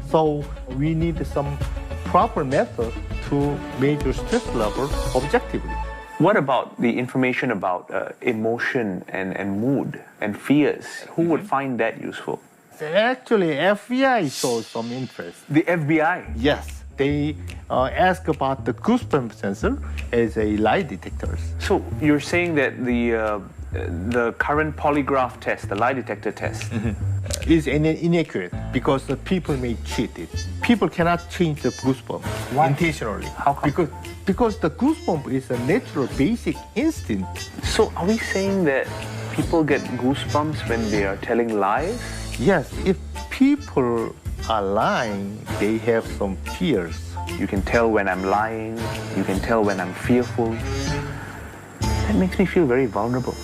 So we need some proper method to measure stress level objectively. What about the information about emotion and mood and fears? Who would find that useful? Actually, FBI shows some interest. The FBI? Yes. They ask about the goosebump sensor as a lie detector. So you're saying that the current polygraph test, the lie detector test, is inaccurate because the people may cheat it. People cannot change the goosebump intentionally. How come? Because the goosebump is a natural basic instinct. So are we saying that people get goosebumps when they are telling lies? Yes, if people are lying, they have some fears. You can tell when I'm lying. You can tell when I'm fearful. That makes me feel very vulnerable.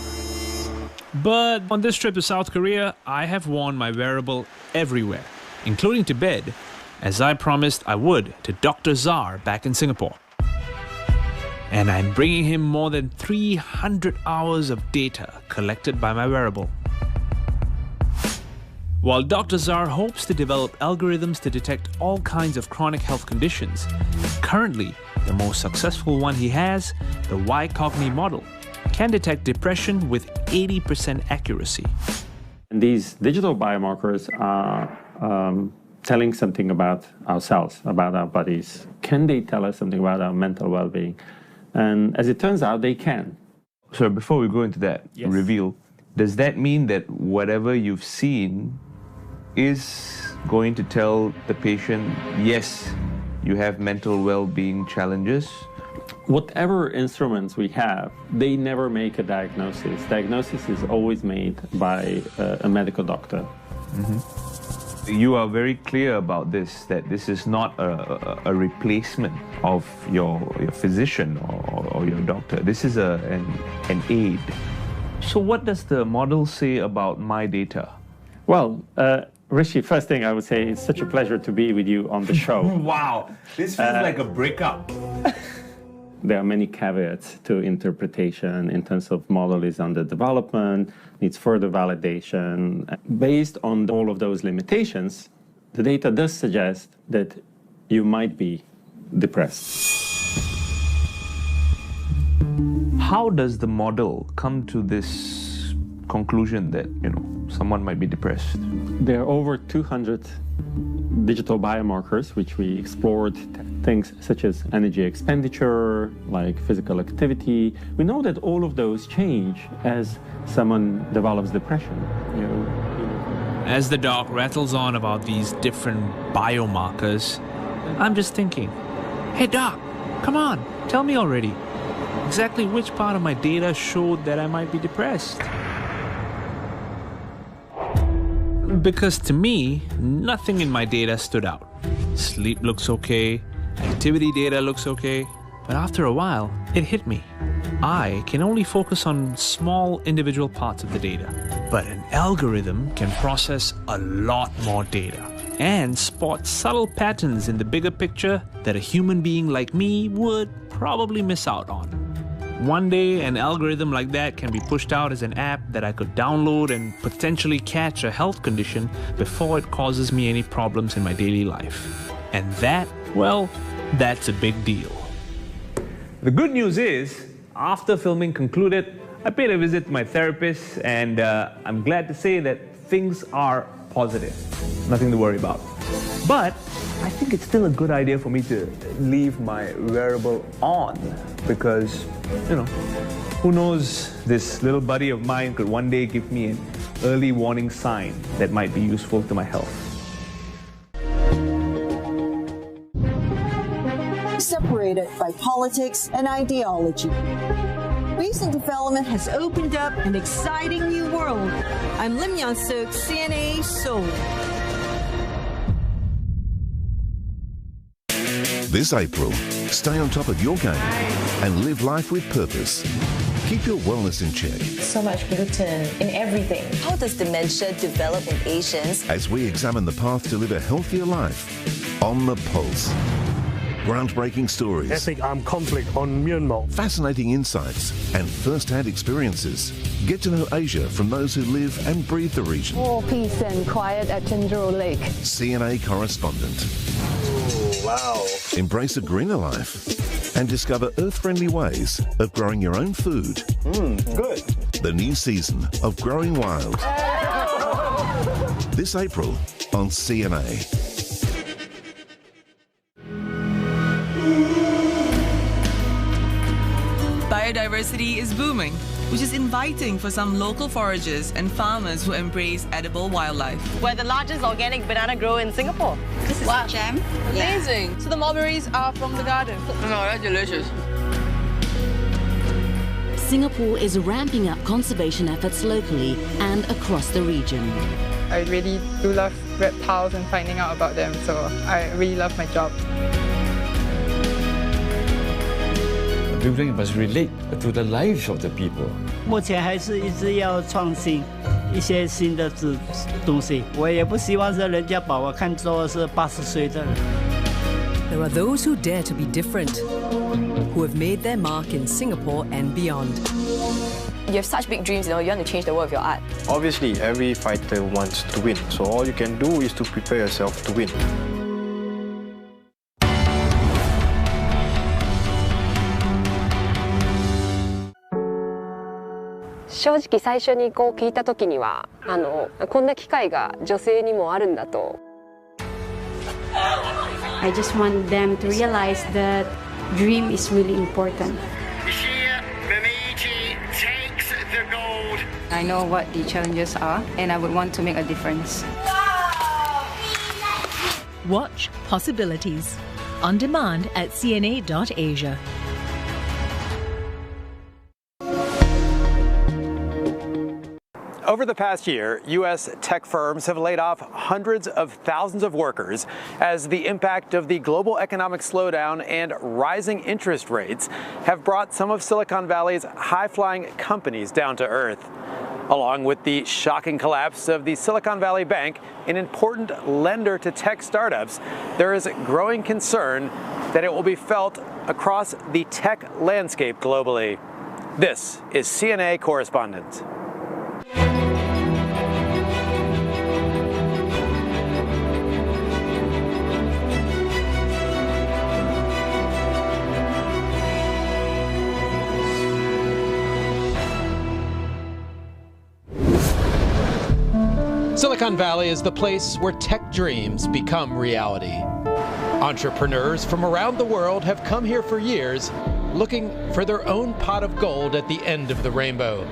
But on this trip to South Korea, I have worn my wearable everywhere, including to bed, as I promised I would to Dr. Czar back in Singapore. And I'm bringing him more than 300 hours of data collected by my wearable. While Dr. Czar hopes to develop algorithms to detect all kinds of chronic health conditions, currently the most successful one he has, the Y-Cogni model, can detect depression with 80% accuracy. And these digital biomarkers are telling something about ourselves, about our bodies. Can they tell us something about our mental well-being? And as it turns out, they can. So before we go into that reveal, does that mean that whatever you've seen is going to tell the patient, yes, you have mental well-being challenges? Whatever instruments we have, they never make a diagnosis. Diagnosis is always made by a medical doctor. You are very clear about this, that this is not a replacement of your physician or your doctor. This is an aid. So what does the model say about my data? Well, Rishi, first thing I would say, it's such a pleasure to be with you on the show. Wow, this feels like a breakup. There are many caveats to interpretation in terms of model is under development, needs further validation. Based on all of those limitations, the data does suggest that you might be depressed. How does the model come to this conclusion that, someone might be depressed? There are over 200 digital biomarkers which we explored, things such as energy expenditure, like physical activity. We know that all of those change as someone develops depression. As the doc rattles on about these different biomarkers, I'm just thinking, hey doc, come on, tell me already. Exactly which part of my data showed that I might be depressed? Because to me, nothing in my data stood out. Sleep looks okay, activity data looks okay, but after a while, it hit me. I can only focus on small individual parts of the data, but an algorithm can process a lot more data and spot subtle patterns in the bigger picture that a human being like me would probably miss out on. One day, an algorithm like that can be pushed out as an app that I could download and potentially catch a health condition before it causes me any problems in my daily life. And that, well, that's a big deal. The good news is, after filming concluded, I paid a visit to my therapist, and I'm glad to say that things are positive. Nothing to worry about. But I think it's still a good idea for me to leave my wearable on because, who knows, this little buddy of mine could one day give me an early warning sign that might be useful to my health. Separated by politics and ideology, recent development has opened up an exciting new world. I'm Lim Yang-suk, CNA Seoul. This April, stay on top of your game and live life with purpose. Keep your wellness in check. So much gluten in everything. How does dementia develop in Asians? As we examine the path to live a healthier life on the pulse. Groundbreaking stories. Ethnic armed conflict on Myanmar. Fascinating insights and first-hand experiences. Get to know Asia from those who live and breathe the region. More peace and quiet at Chenjuro Lake. CNA correspondent. Wow. Embrace a greener life and discover earth-friendly ways of growing your own food. Good. The new season of Growing Wild. This April on CNA. Biodiversity is booming, which is inviting for some local foragers and farmers who embrace edible wildlife. We're the largest organic banana grower in Singapore. This is wow. jam. Amazing. Yeah. So the mulberries are from the garden. No, that's delicious. Singapore is ramping up conservation efforts locally and across the region. I really do love reptiles and finding out about them, so I really love my job. Building must relate to the lives of the people. 目前还是一直要创新一些新的东西，我也不希望是人家把我看作是80岁的人。 There are those who dare to be different, who have made their mark in Singapore and beyond. You have such big dreams, you want to change the world with your art. Obviously, every fighter wants to win, so all you can do is to prepare yourself to win. 正直最初にこう聞いた時にはこんな機会が女性にもあるんだと。I just want them to realize that dream is really important. Memiliki takes the gold. I know what the challenges are, and I would want to make a difference. Watch Possibilities on demand at CNA.Asia. Over the past year, U.S. tech firms have laid off hundreds of thousands of workers as the impact of the global economic slowdown and rising interest rates have brought some of Silicon Valley's high-flying companies down to earth. Along with the shocking collapse of the Silicon Valley Bank, an important lender to tech startups, there is growing concern that it will be felt across the tech landscape globally. This is CNA correspondent. Silicon Valley is the place where tech dreams become reality. Entrepreneurs from around the world have come here for years, looking for their own pot of gold at the end of the rainbow.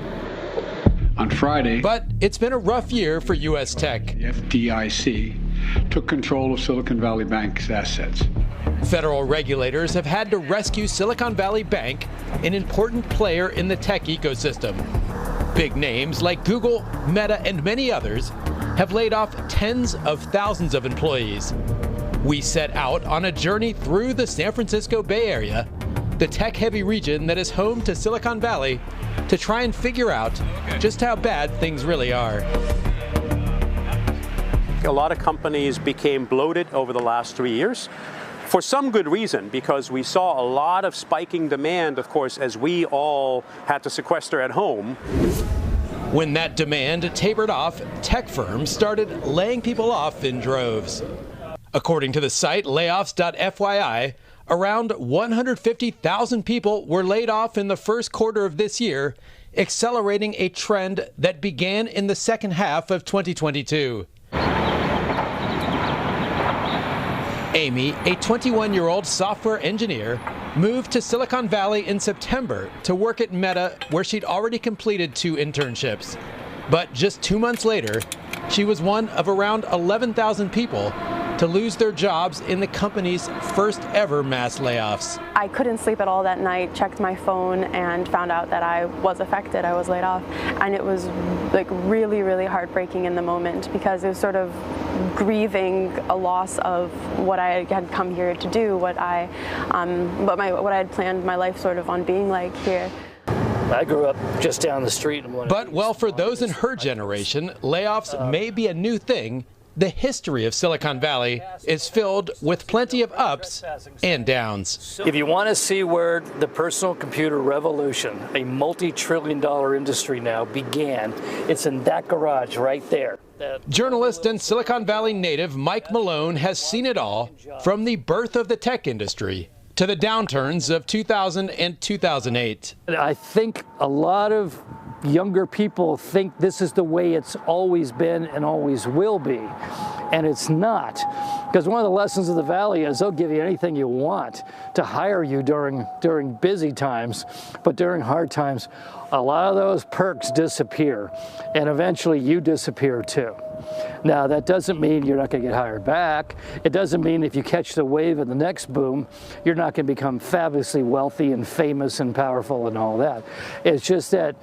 On Friday, but it's been a rough year for U.S. tech. The FDIC took control of Silicon Valley Bank's assets. Federal regulators have had to rescue Silicon Valley Bank, an important player in the tech ecosystem. Big names like Google, Meta, and many others have laid off tens of thousands of employees. We set out on a journey through the San Francisco Bay Area, the tech-heavy region that is home to Silicon Valley, to try and figure out just how bad things really are. A lot of companies became bloated over the last 3 years. For some good reason, because we saw a lot of spiking demand, of course, as we all had to sequester at home. When that demand tapered off, tech firms started laying people off in droves. According to the site layoffs.fyi, around 150,000 people were laid off in the first quarter of this year, accelerating a trend that began in the second half of 2022. Amy, a 21-year-old software engineer, moved to Silicon Valley in September to work at Meta, where she'd already completed 2 internships. But just 2 months later, she was one of around 11,000 people to lose their jobs in the company's first ever mass layoffs. I couldn't sleep at all that night, checked my phone, and found out that I was affected, I was laid off. And it was like really, really heartbreaking in the moment, because it was sort of grieving a loss of what I had come here to do, what I had planned my life sort of on being like here. I grew up just down the street. But while for those in her generation, layoffs may be a new thing, the history of Silicon Valley is filled with plenty of ups and downs. If you want to see where the personal computer revolution, a multi-trillion-dollar industry now, began, it's in that garage right there. Journalist and Silicon Valley native Mike Malone has seen it all, from the birth of the tech industry to the downturns of 2000 and 2008. I think a lot of younger people think this is the way it's always been and always will be, and it's not. Because one of the lessons of the Valley is they'll give you anything you want to hire you during busy times, but during hard times, a lot of those perks disappear, and eventually you disappear too. Now, that doesn't mean you're not going to get hired back. It doesn't mean if you catch the wave of the next boom, you're not going to become fabulously wealthy and famous and powerful and all that. It's just that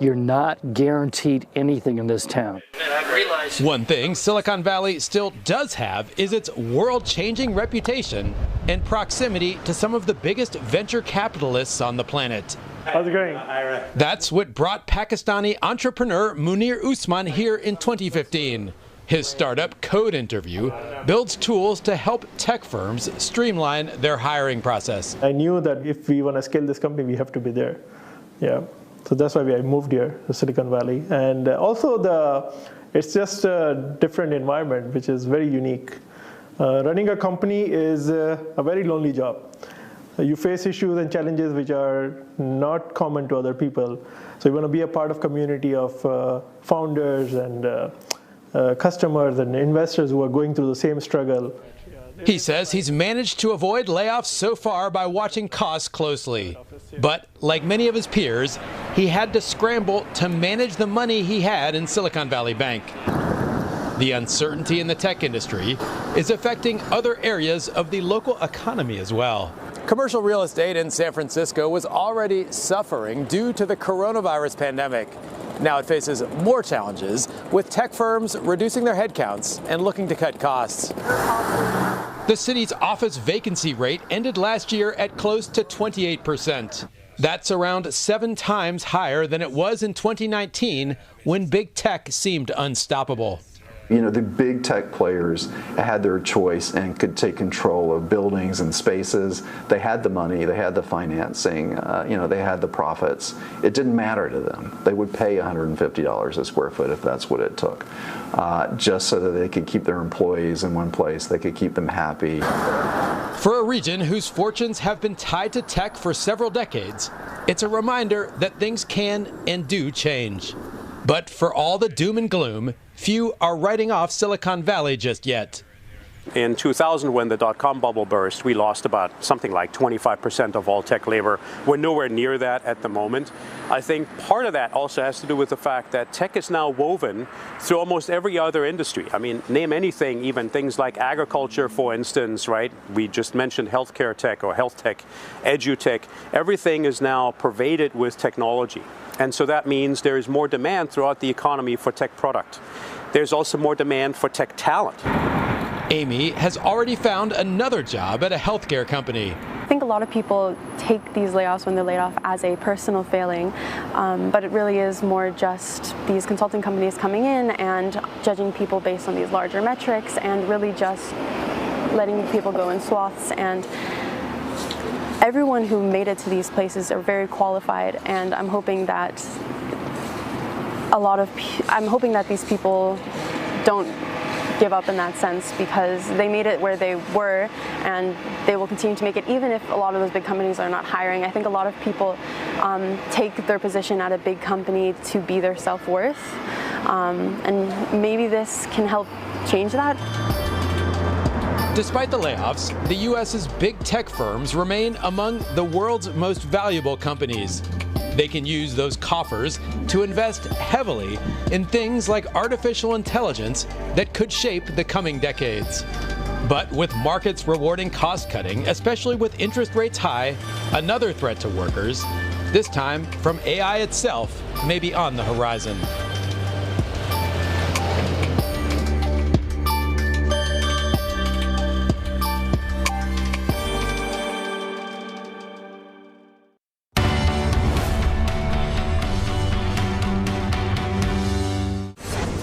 You're not guaranteed anything in this town. One thing Silicon Valley still does have is its world-changing reputation and proximity to some of the biggest venture capitalists on the planet. How's it going? That's what brought Pakistani entrepreneur Munir Usman here in 2015. His startup, Code Interview, builds tools to help tech firms streamline their hiring process. I knew that if we want to scale this company, we have to be there. Yeah. So that's why I moved here to Silicon Valley. And also it's just a different environment, which is very unique. Running a company is a very lonely job. You face issues and challenges which are not common to other people. So you want to be a part of community of founders and customers and investors who are going through the same struggle. He says he's managed to avoid layoffs so far by watching costs closely. But like many of his peers, he had to scramble to manage the money he had in Silicon Valley Bank. The uncertainty in the tech industry is affecting other areas of the local economy as well. Commercial real estate in San Francisco was already suffering due to the coronavirus pandemic. Now it faces more challenges, with tech firms reducing their headcounts and looking to cut costs. The city's office vacancy rate ended last year at close to 28%. That's around 7 times higher than it was in 2019, when big tech seemed unstoppable. You know, the big tech players had their choice and could take control of buildings and spaces. They had the money, they had the financing, they had the profits. It didn't matter to them. They would pay $150 a square foot if that's what it took, just so that they could keep their employees in one place, they could keep them happy. For a region whose fortunes have been tied to tech for several decades, it's a reminder that things can and do change. But for all the doom and gloom, few are writing off Silicon Valley just yet. In 2000, when the dot-com bubble burst, we lost about something like 25% of all tech labor. We're nowhere near that at the moment. I think part of that also has to do with the fact that tech is now woven through almost every other industry. I mean, name anything, even things like agriculture, for instance, right? We just mentioned healthcare tech or health tech, edutech. Everything is now pervaded with technology. And so that means there is more demand throughout the economy for tech product. There's also more demand for tech talent. Amy has already found another job at a healthcare company. I think a lot of people take these layoffs when they're laid off as a personal failing, but it really is more just these consulting companies coming in and judging people based on these larger metrics and really just letting people go in swaths. And everyone who made it to these places are very qualified, and I'm hoping that these people don't give up in that sense, because they made it where they were and they will continue to make it even if a lot of those big companies are not hiring. I think a lot of people take their position at a big company to be their self-worth, and maybe this can help change that. Despite the layoffs, the U.S.'s big tech firms remain among the world's most valuable companies. They can use those coffers to invest heavily in things like artificial intelligence that could shape the coming decades. But with markets rewarding cost-cutting, especially with interest rates high, another threat to workers, this time from AI itself, may be on the horizon.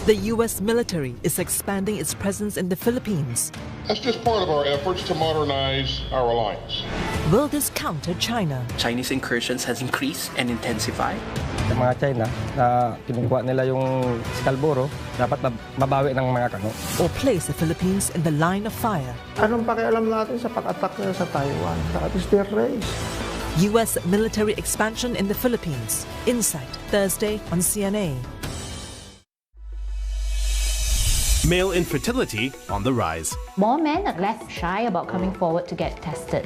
The U.S. military is expanding its presence in the Philippines. That's just part of our efforts to modernize our alliance. Will this counter China? Chinese incursions has increased and intensified. Sa mga China na kinukuha nila yung Scarborough, dapat mabawi ng mga kano. Or place the Philippines in the line of fire? Anong pakialam natin sa pag-attack nila sa Taiwan? That is their race. U.S. military expansion in the Philippines. Insight, Thursday on CNA. Male infertility on the rise. More men are less shy about coming forward to get tested.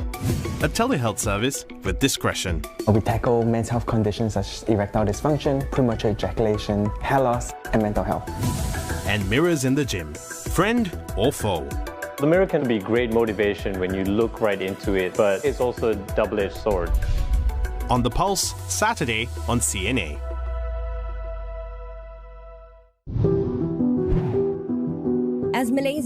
A telehealth service with discretion. We tackle men's health conditions such as erectile dysfunction, premature ejaculation, hair loss, and mental health. And mirrors in the gym, friend or foe. The mirror can be great motivation when you look right into it, but it's also a double-edged sword. On the Pulse, Saturday on CNA.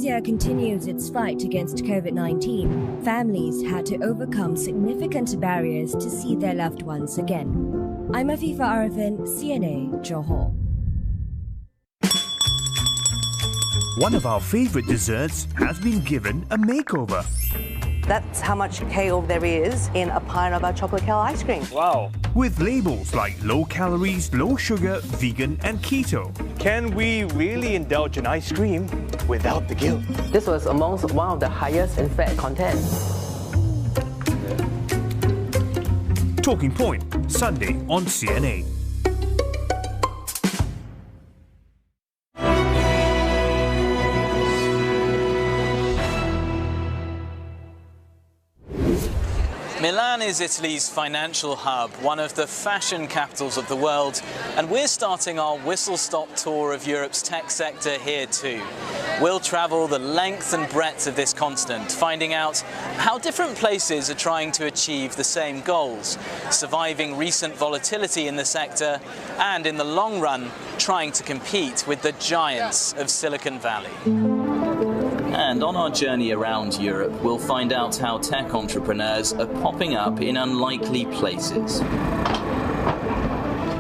Malaysia continues its fight against COVID-19, families had to overcome significant barriers to see their loved ones again. I'm Afifa Arifin, CNA, Johor. One of our favorite desserts has been given a makeover. That's how much kale there is in a pint of our chocolate kale ice cream. Wow. With labels like low calories, low sugar, vegan and keto. Can we really indulge in ice cream without the guilt? This was amongst one of the highest in fat content. Talking Point, Sunday on CNA. Milan is Italy's financial hub, one of the fashion capitals of the world, and we're starting our whistle-stop tour of Europe's tech sector here too. We'll travel the length and breadth of this continent, finding out how different places are trying to achieve the same goals, surviving recent volatility in the sector, and in the long run, trying to compete with the giants of Silicon Valley. And on our journey around Europe, we'll find out how tech entrepreneurs are popping up in unlikely places.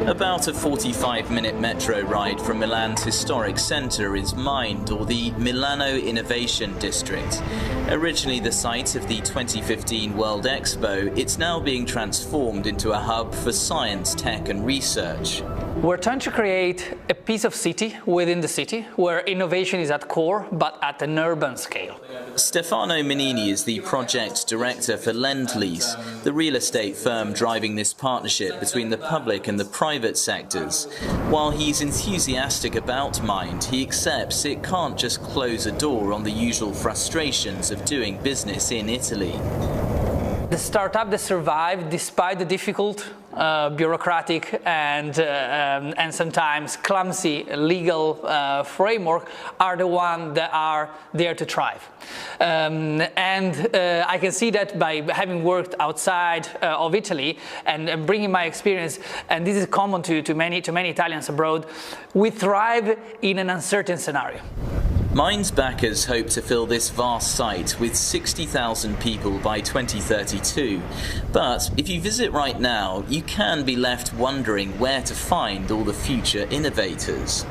About a 45-minute metro ride from Milan's historic centre is Mind, or the Milano Innovation District. Originally the site of the 2015 World Expo, it's now being transformed into a hub for science, tech and research. We're trying to create a piece of city within the city where innovation is at core, but at an urban scale. Stefano Menini is the project director for Lend-Lease, the real estate firm driving this partnership between the public and the private sectors. While he's enthusiastic about Mind, he accepts it can't just close a door on the usual frustrations of doing business in Italy. The startup that survived despite the difficult, bureaucratic and sometimes clumsy legal framework are the ones that are there to thrive. I can see that by having worked outside of Italy and bringing my experience, and this is common to many Italians abroad, we thrive in an uncertain scenario. Mind's backers hope to fill this vast site with 60,000 people by 2032. But if you visit right now, you can be left wondering where to find all the future innovators.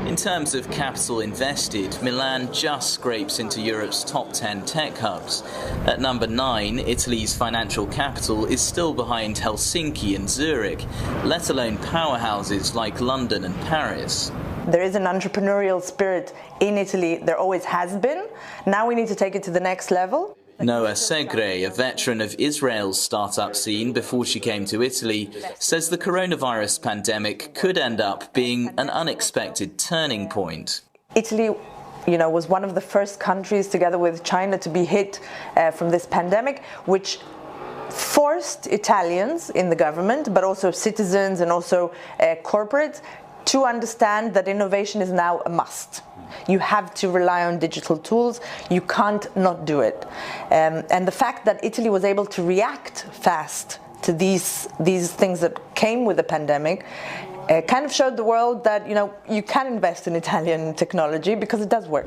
In terms of capital invested, Milan just scrapes into Europe's top 10 tech hubs. At number 9, Italy's financial capital is still behind Helsinki and Zurich, let alone powerhouses like London and Paris. There is an entrepreneurial spirit in Italy, there always has been. Now we need to take it to the next level. Noah Segre, a veteran of Israel's startup scene before she came to Italy, says the coronavirus pandemic could end up being an unexpected turning point. Italy, was one of the first countries, together with China, to be hit from this pandemic, which forced Italians in the government, but also citizens and also corporates, to understand that innovation is now a must. You have to rely on digital tools. You can't not do it. And the fact that Italy was able to react fast to these things that came with the pandemic kind of showed the world that you can invest in Italian technology because it does work.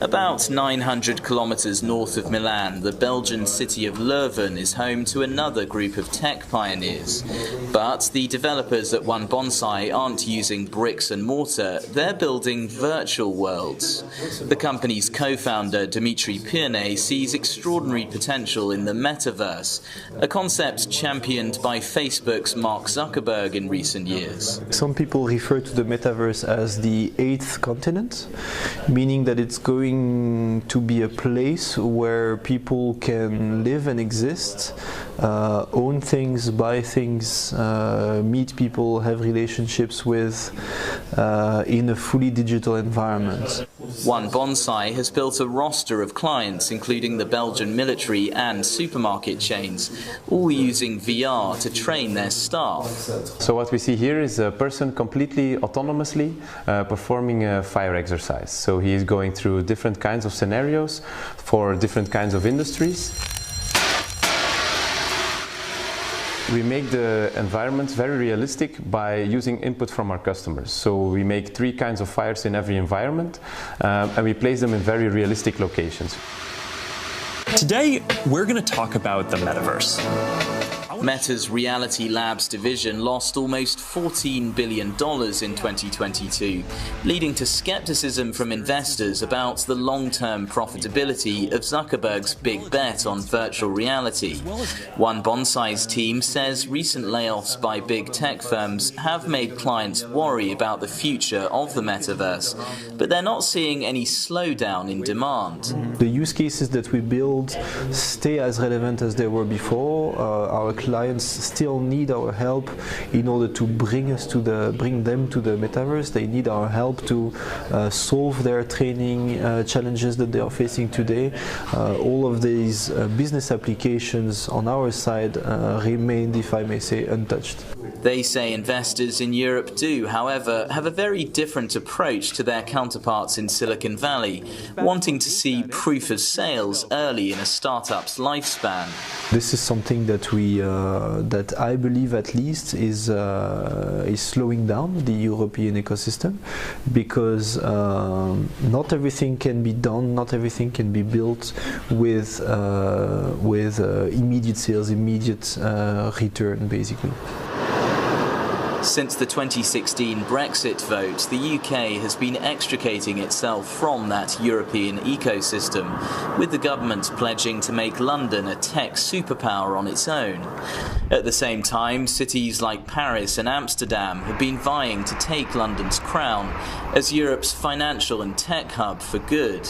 About 900 kilometers north of Milan, the Belgian city of Leuven is home to another group of tech pioneers. But the developers at One Bonsai aren't using bricks and mortar, they're building virtual worlds. The company's co-founder, Dimitri Pirne, sees extraordinary potential in the metaverse, a concept championed by Facebook's Mark Zuckerberg in recent years. Some people refer to the metaverse as the 8th continent, meaning that it's going to be a place where people can live and exist, own things, buy things, meet people, have relationships with, in a fully digital environment. One Bonsai has built a roster of clients, including the Belgian military and supermarket chains, all using VR to train their staff. So what we see here is a person completely autonomously performing a fire exercise. So he is going through different kinds of scenarios for different kinds of industries. We make the environments very realistic by using input from our customers. So we make 3 kinds of fires in every environment, and we place them in very realistic locations. Today, we're going to talk about the metaverse. Meta's Reality Labs division lost almost $14 billion in 2022, leading to skepticism from investors about the long-term profitability of Zuckerberg's big bet on virtual reality. One Bonsai's team says recent layoffs by big tech firms have made clients worry about the future of the metaverse, but they're not seeing any slowdown in demand. The use cases that we build stay as relevant as they were before. Our clients still need our help in order to bring them to the metaverse. They need our help to solve their training challenges that they are facing today. All of these business applications on our side remain, if I may say, untouched. They say investors in Europe do, however, have a very different approach to their counterparts in Silicon Valley, wanting to see proof of sales early in a startup's lifespan. This is something that that I believe at least is slowing down the European ecosystem, because not everything can be done, not everything can be built with immediate sales, immediate return, basically. Since the 2016 Brexit vote, the UK has been extricating itself from that European ecosystem, with the government pledging to make London a tech superpower on its own. At the same time, cities like Paris and Amsterdam have been vying to take London's crown as Europe's financial and tech hub for good.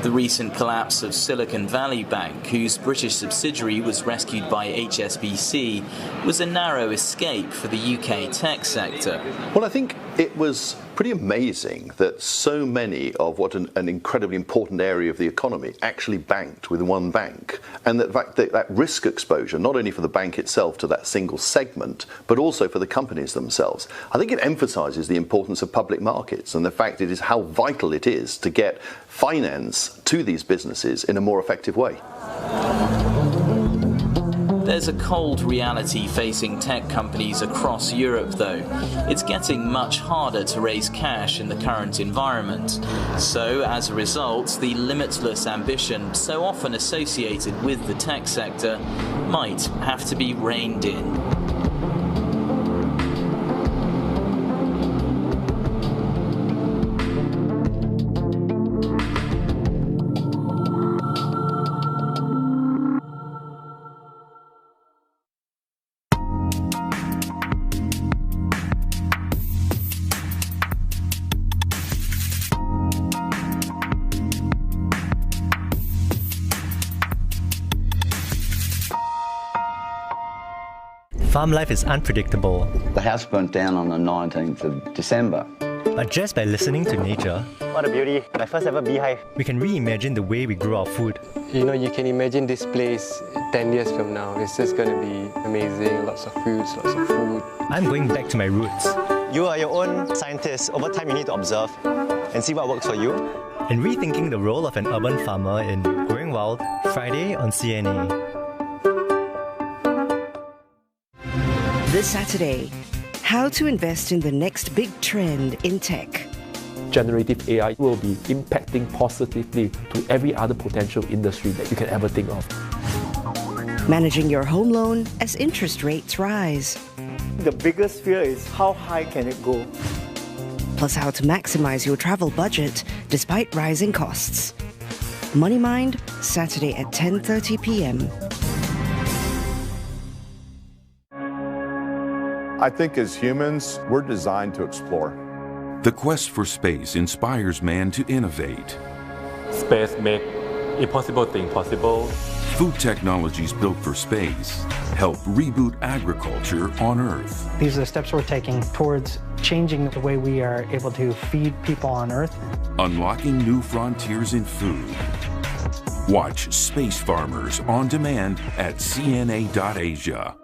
The recent collapse of Silicon Valley Bank, whose British subsidiary was rescued by HSBC, was a narrow escape for the UK tech sector. Well, I think it was pretty amazing that so many of what an incredibly important area of the economy actually banked with one bank, and that fact that risk exposure, not only for the bank itself to that single segment, but also for the companies themselves. I think it emphasizes the importance of public markets and the fact it is how vital it is to get finance to these businesses in a more effective way. There's a cold reality facing tech companies across Europe, though. It's getting much harder to raise cash in the current environment. So, as a result, the limitless ambition so often associated with the tech sector might have to be reined in. Farm life is unpredictable. The house burnt down on the 19th of December. But just by listening to nature, what a beauty, my first ever beehive. We can reimagine the way we grow our food. You know, you can imagine this place 10 years from now. It's just going to be amazing, lots of fruits, lots of food. I'm going back to my roots. You are your own scientist. Over time, you need to observe and see what works for you. And rethinking the role of an urban farmer in Growing Wild, Friday on CNA. This Saturday, how to invest in the next big trend in tech. Generative AI will be impacting positively to every other potential industry that you can ever think of. Managing your home loan as interest rates rise. The biggest fear is how high can it go? Plus how to maximize your travel budget despite rising costs. Money Mind, Saturday at 10:30 p.m. I think as humans, we're designed to explore. The quest for space inspires man to innovate. Space makes impossible things possible. Food technologies built for space help reboot agriculture on Earth. These are the steps we're taking towards changing the way we are able to feed people on Earth. Unlocking new frontiers in food. Watch Space Farmers on demand at cna.asia.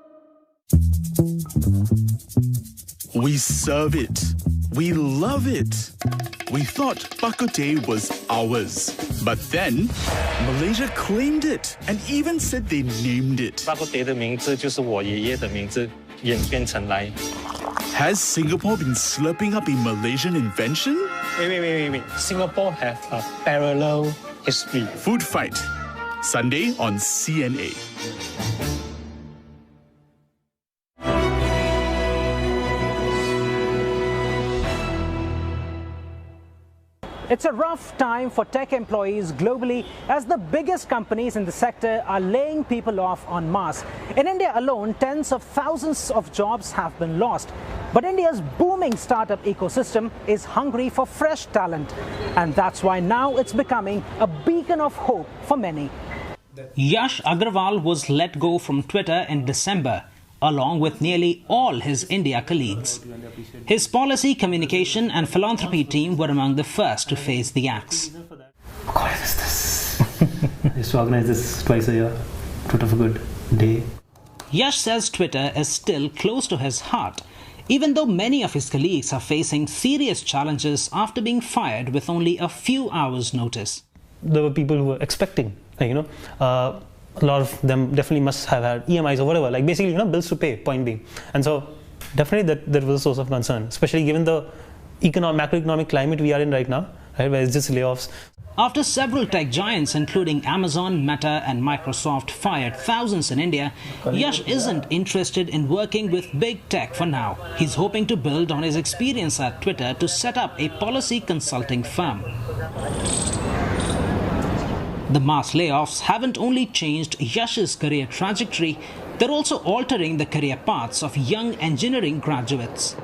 We serve it We love it. We thought Bak Kut Teh was ours. But then, Malaysia claimed it and even said they named it. Bak Kut Teh 的名字就是我爷爷的名字演变成来。 Has Singapore been slurping up a Malaysian invention? Wait. Singapore have a parallel history. Food Fight. Sunday on CNA. It's a rough time for tech employees globally as the biggest companies in the sector are laying people off en masse. In India alone, tens of thousands of jobs have been lost. But India's booming startup ecosystem is hungry for fresh talent. And that's why now it's becoming a beacon of hope for many. Yash Agrawal was let go from Twitter in December, along with nearly all his India colleagues. His policy, communication and philanthropy team were among the first to face the axe. God, what is this? I used to organize this twice a year. Twitter for Good day. Yash says Twitter is still close to his heart, even though many of his colleagues are facing serious challenges after being fired with only a few hours' notice. There were people who were expecting, a lot of them definitely must have had EMIs or whatever, like basically, bills to pay, point being. And so definitely that was a source of concern, especially given the macroeconomic climate we are in right now, right, where it's just layoffs. After several tech giants, including Amazon, Meta and Microsoft, fired thousands in India, Yash isn't interested in working with big tech for now. He's hoping to build on his experience at Twitter to set up a policy consulting firm. The mass layoffs haven't only changed Yash's career trajectory, they're also altering the career paths of young engineering graduates.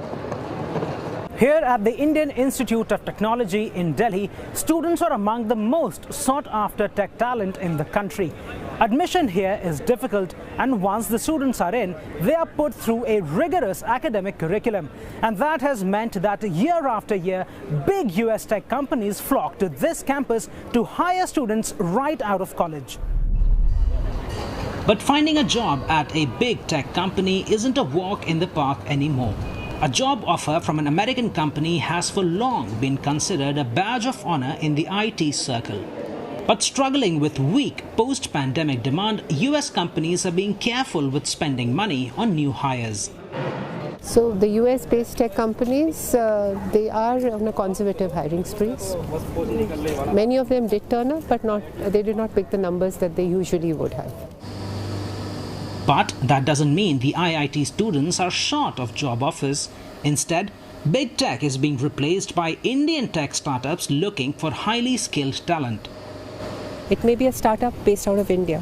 Here at the Indian Institute of Technology in Delhi, students are among the most sought-after tech talent in the country. Admission here is difficult, and once the students are in, they are put through a rigorous academic curriculum. And that has meant that year after year, big US tech companies flock to this campus to hire students right out of college. But finding a job at a big tech company isn't a walk in the park anymore. A job offer from an American company has for long been considered a badge of honor in the IT circle. But struggling with weak post-pandemic demand, US companies are being careful with spending money on new hires. So the US-based tech companies, they are on a conservative hiring sprees. Many of them did turn up, but they did not pick the numbers that they usually would have. But that doesn't mean the IIT students are short of job offers. Instead, big tech is being replaced by Indian tech startups looking for highly skilled talent. It may be a startup based out of India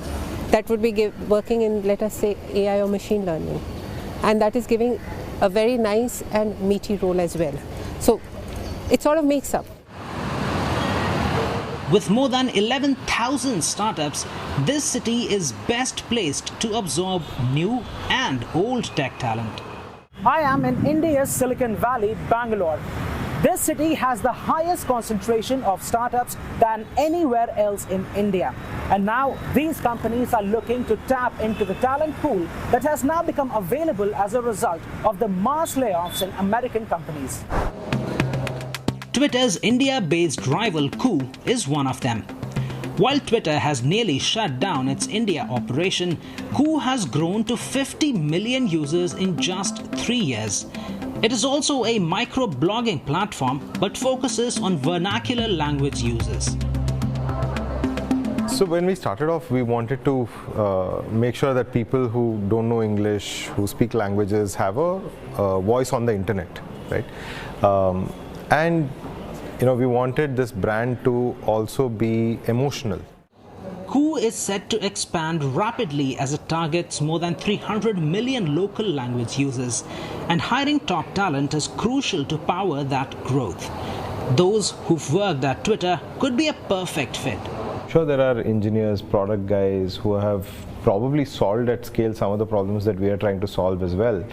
that would be working in, let us say, AI or machine learning. And that is giving a very nice and meaty role as well. So it sort of makes up. With more than 11,000 startups, this city is best placed to absorb new and old tech talent. I am in India's Silicon Valley, Bangalore. This city has the highest concentration of startups than anywhere else in India. And now these companies are looking to tap into the talent pool that has now become available as a result of the mass layoffs in American companies. Twitter's India-based rival Coup is one of them. While Twitter has nearly shut down its India operation, Coup has grown to 50 million users in just 3 years. It is also a micro-blogging platform but focuses on vernacular language users. So when we started off, we wanted to make sure that people who don't know English, who speak languages, have a voice on the internet, right? And we wanted this brand to also be emotional. Coup is set to expand rapidly as it targets more than 300 million local language users, and hiring top talent is crucial to power that growth. Those who've worked at Twitter could be a perfect fit. Sure, there are engineers, product guys who have probably solved at scale some of the problems that we are trying to solve as well.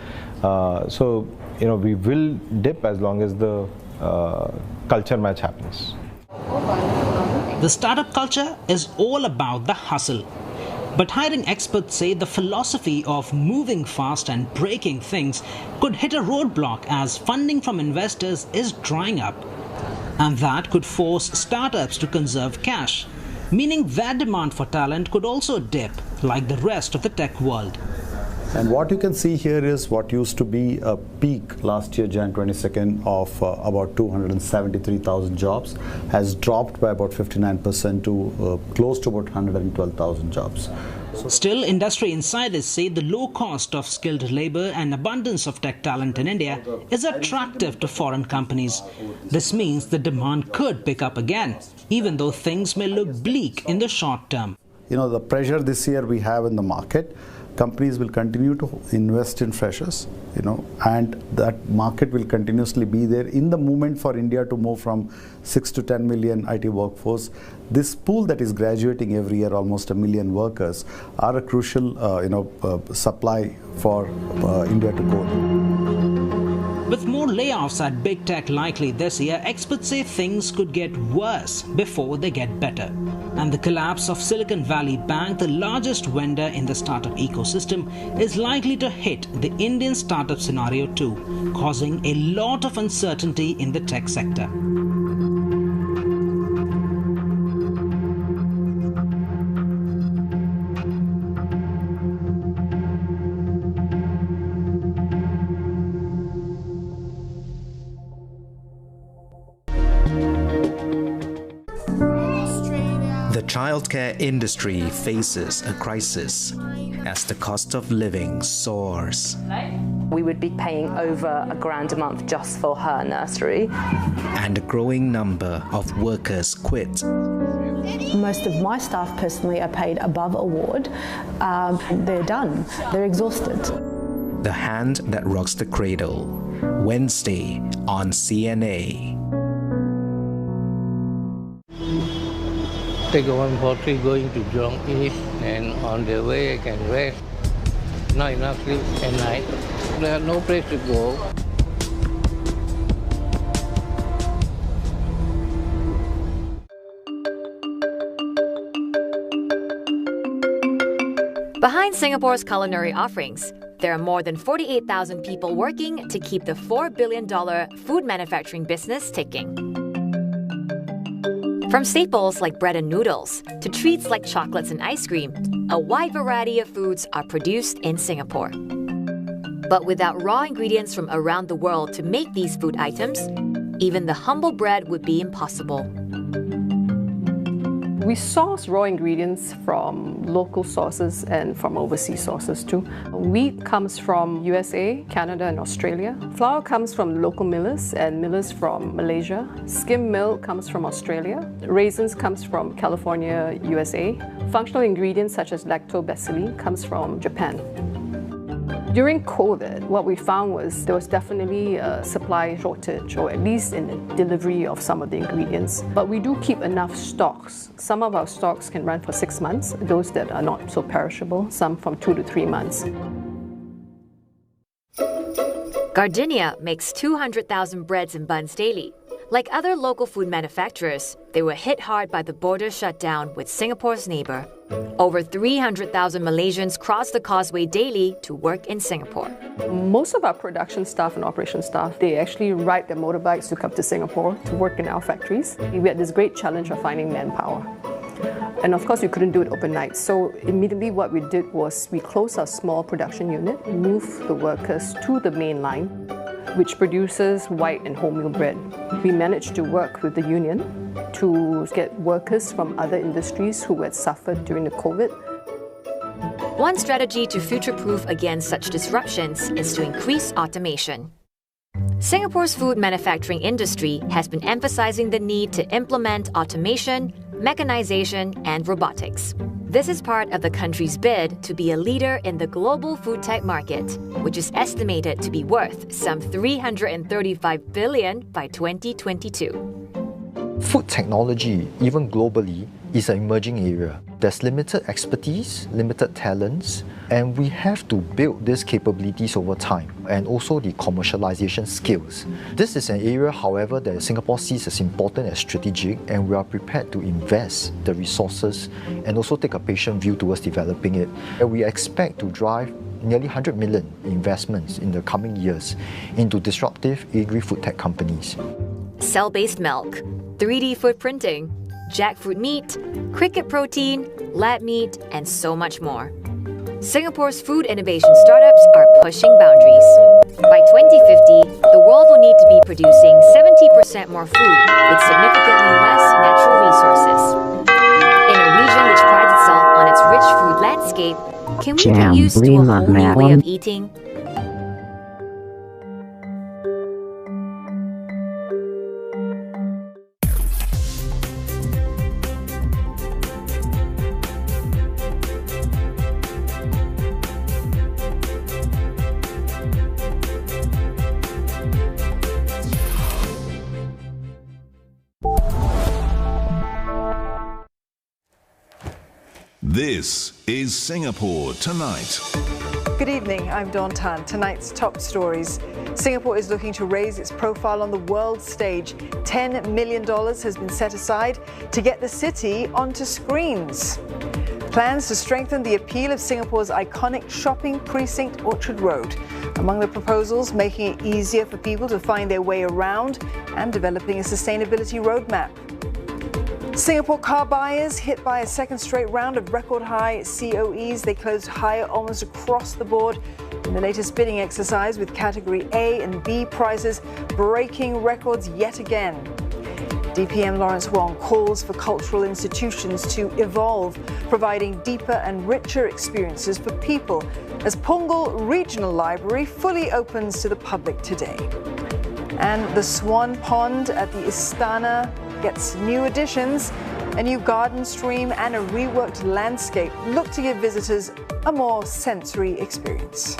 So we will dip as long as the culture match happens. The startup culture is all about the hustle. But hiring experts say the philosophy of moving fast and breaking things could hit a roadblock as funding from investors is drying up. And that could force startups to conserve cash, meaning their demand for talent could also dip like the rest of the tech world. And what you can see here is what used to be a peak last year, Jan 22nd, of about 273,000 jobs, has dropped by about 59% to close to about 112,000 jobs. Still, industry insiders say the low cost of skilled labor and abundance of tech talent in India is attractive to foreign companies. This means the demand could pick up again, even though things may look bleak in the short term. You know, the pressure this year we have in the market, companies will continue to invest in freshers, and that market will continuously be there. In the movement for India to move from 6 to 10 million IT workforce, this pool that is graduating every year, almost 1 million workers, are a crucial supply for India to go. With more layoffs at big tech likely this year, experts say things could get worse before they get better. And the collapse of Silicon Valley Bank, the largest vendor in the startup ecosystem, is likely to hit the Indian startup scenario too, causing a lot of uncertainty in the tech sector. The childcare industry faces a crisis as the cost of living soars. We would be paying over £1,000 a month just for her nursery. And a growing number of workers quit. Most of my staff personally are paid above award. They're done. They're exhausted. The Hand That Rocks the Cradle, Wednesday on CNA. Take 143 going to Jurong East, and on the way I can rest. Not enough sleep at night. There's no place to go. Behind Singapore's culinary offerings, there are more than 48,000 people working to keep the $4 billion food manufacturing business ticking. From staples like bread and noodles to treats like chocolates and ice cream, a wide variety of foods are produced in Singapore. But without raw ingredients from around the world to make these food items, even the humble bread would be impossible. We source raw ingredients from local sources and from overseas sources too. Wheat comes from USA, Canada and Australia. Flour comes from local millers and millers from Malaysia. Skim milk comes from Australia. Raisins comes from California, USA. Functional ingredients such as lactobacilli comes from Japan. During COVID, what we found was there was definitely a supply shortage, or at least in the delivery of some of the ingredients. But we do keep enough stocks. Some of our stocks can run for 6 months, those that are not so perishable, some from 2 to 3 months. Gardenia makes 200,000 breads and buns daily. Like other local food manufacturers, they were hit hard by the border shutdown with Singapore's neighbour. Over 300,000 Malaysians cross the causeway daily to work in Singapore. Most of our production staff and operation staff, they actually ride their motorbikes to come to Singapore to work in our factories. We had this great challenge of finding manpower. And of course, we couldn't do it overnight. So immediately what we did was we closed our small production unit, moved the workers to the main line, which produces white and wholemeal bread. We managed to work with the union to get workers from other industries who had suffered during the COVID. One strategy to future-proof against such disruptions is to increase automation. Singapore's food manufacturing industry has been emphasizing the need to implement automation, mechanization, and robotics. This is part of the country's bid to be a leader in the global food tech market, which is estimated to be worth some $335 billion by 2022. Food technology, even globally, is an emerging area. There's limited expertise, limited talents, and we have to build these capabilities over time, and also the commercialization skills. This is an area, however, that Singapore sees as important and strategic, and we are prepared to invest the resources and also take a patient view towards developing it. And we expect to drive nearly 100 million investments in the coming years into disruptive agri-food tech companies. Cell-based milk, 3D food printing, jackfruit meat, cricket protein, lab meat, and so much more. Singapore's food innovation startups are pushing boundaries. By 2050, the world will need to be producing 70% more food with significantly less natural resources. In a region which prides itself on its rich food landscape, can we get used to a whole new way of eating? This is Singapore Tonight. Good evening, I'm Dawn Tan. Tonight's top stories. Singapore is looking to raise its profile on the world stage. $10 million has been set aside to get the city onto screens. Plans to strengthen the appeal of Singapore's iconic shopping precinct, Orchard Road. Among the proposals, making it easier for people to find their way around and developing a sustainability roadmap. Singapore car buyers hit by a second straight round of record high COEs. They closed higher almost across the board in the latest bidding exercise, with category A and B prices breaking records yet again. DPM Lawrence Wong calls for cultural institutions to evolve, providing deeper and richer experiences for people, as Punggol Regional Library fully opens to the public today. And the Swan Pond at the Istana gets new additions, a new garden stream and a reworked landscape look to give visitors a more sensory experience.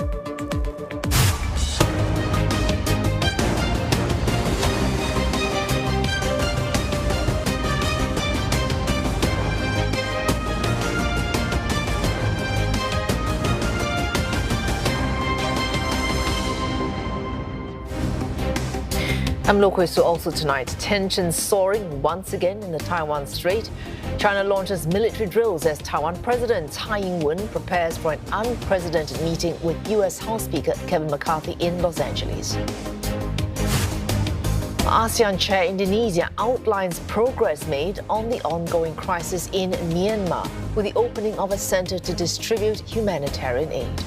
I'm local to also tonight. Tensions soaring once again in the Taiwan Strait. China launches military drills as Taiwan President Tsai Ing-wen prepares for an unprecedented meeting with US House Speaker Kevin McCarthy in Los Angeles. ASEAN Chair Indonesia outlines progress made on the ongoing crisis in Myanmar with the opening of a center to distribute humanitarian aid.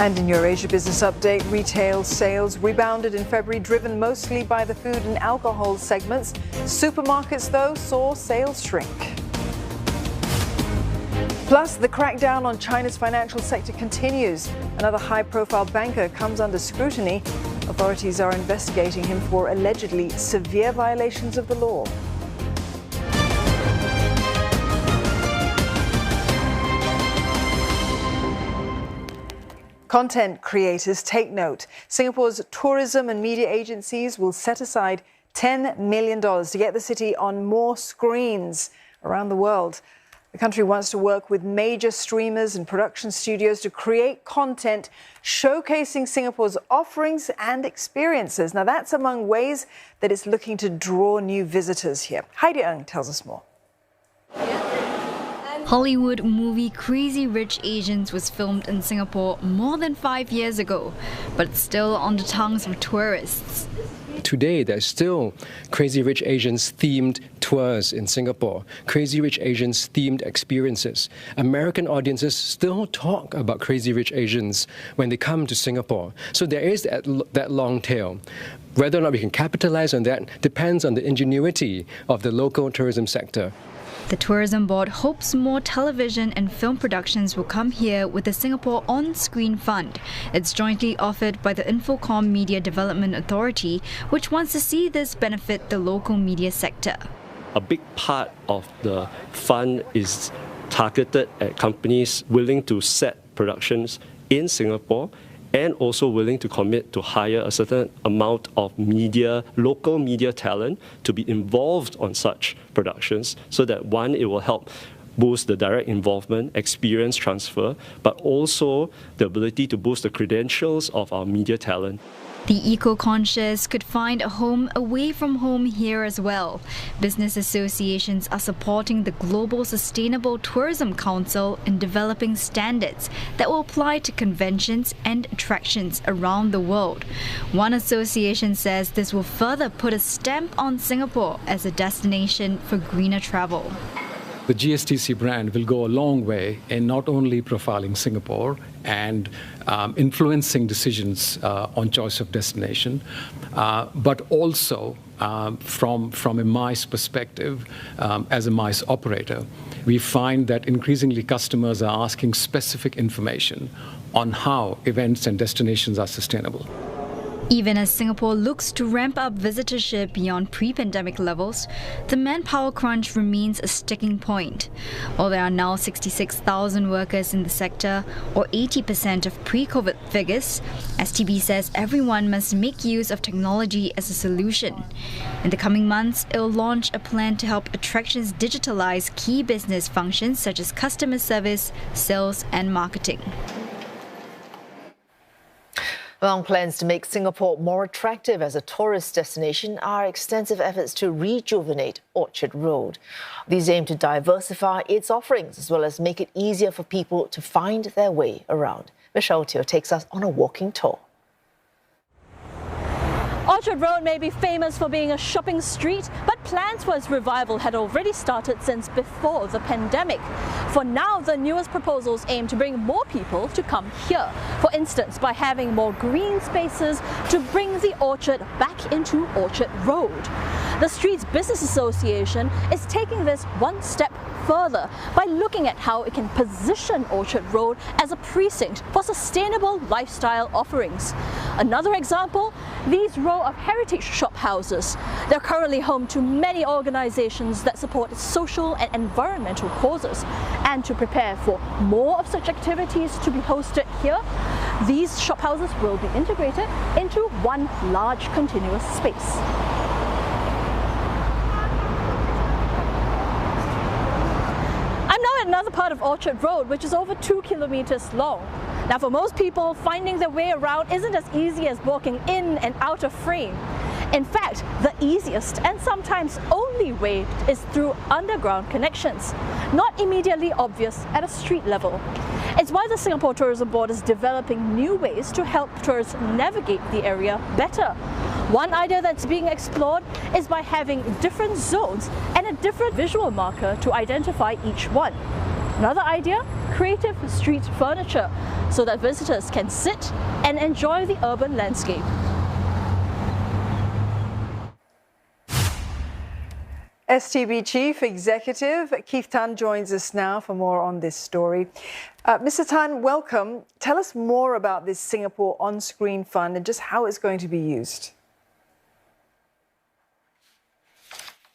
And in your Asia Business Update, retail sales rebounded in February, driven mostly by the food and alcohol segments. Supermarkets, though, saw sales shrink. Plus, the crackdown on China's financial sector continues. Another high-profile banker comes under scrutiny. Authorities are investigating him for allegedly severe violations of the law. Content creators, take note. Singapore's tourism and media agencies will set aside $10 million to get the city on more screens around the world. The country wants to work with major streamers and production studios to create content showcasing Singapore's offerings and experiences. Now, that's among ways that it's looking to draw new visitors here. Heidi Ng tells us more. Hollywood movie Crazy Rich Asians was filmed in Singapore more than 5 years ago, but it's still on the tongues of tourists. Today, there's still Crazy Rich Asians themed tours in Singapore, Crazy Rich Asians themed experiences. American audiences still talk about Crazy Rich Asians when they come to Singapore. So there is that long tail. Whether or not we can capitalize on that depends on the ingenuity of the local tourism sector. The Tourism Board hopes more television and film productions will come here with the Singapore On-Screen Fund. It's jointly offered by the Infocom Media Development Authority, which wants to see this benefit the local media sector. A big part of the fund is targeted at companies willing to set productions in Singapore and also willing to commit to hire a certain amount of media, local media talent to be involved on such productions, so that one, it will help boost the direct involvement, experience transfer, but also the ability to boost the credentials of our media talent. The eco-conscious could find a home away from home here as well. Business associations are supporting the Global Sustainable Tourism Council in developing standards that will apply to conventions and attractions around the world. One association says this will further put a stamp on Singapore as a destination for greener travel. The GSTC brand will go a long way in not only profiling Singapore and influencing decisions on choice of destination, but also from a MICE perspective, as a MICE operator, we find that increasingly customers are asking specific information on how events and destinations are sustainable. Even as Singapore looks to ramp up visitorship beyond pre-pandemic levels, the manpower crunch remains a sticking point. While there are now 66,000 workers in the sector, or 80% of pre-COVID figures, STB says everyone must make use of technology as a solution. In the coming months, it will launch a plan to help attractions digitalize key business functions such as customer service, sales, and marketing. Among plans to make Singapore more attractive as a tourist destination are extensive efforts to rejuvenate Orchard Road. These aim to diversify its offerings as well as make it easier for people to find their way around. Michelle Teo takes us on a walking tour. Orchard Road may be famous for being a shopping street, but plans for its revival had already started since before the pandemic. For now, the newest proposals aim to bring more people to come here. For instance, by having more green spaces to bring the orchard back into Orchard Road. The street's business association is taking this one step further by looking at how it can position Orchard Road as a precinct for sustainable lifestyle offerings. Another example, these row of heritage shop houses. They're currently home to many organizations that support social and environmental causes. And to prepare for more of such activities to be hosted here, these shop houses will be integrated into one large continuous space. Another part of Orchard Road, which is over 2 kilometers long. Now, for most people, finding their way around isn't as easy as walking in and out of frame. In fact, the easiest and sometimes only way is through underground connections, not immediately obvious at a street level. It's why the Singapore Tourism Board is developing new ways to help tourists navigate the area better. One idea that's being explored is by having different zones and a different visual marker to identify each one. Another idea, creative street furniture, so that visitors can sit and enjoy the urban landscape. STB Chief Executive Keith Tan joins us now for more on this story. Mr. Tan, welcome. Tell us more about this Singapore On-Screen Fund and just how it's going to be used.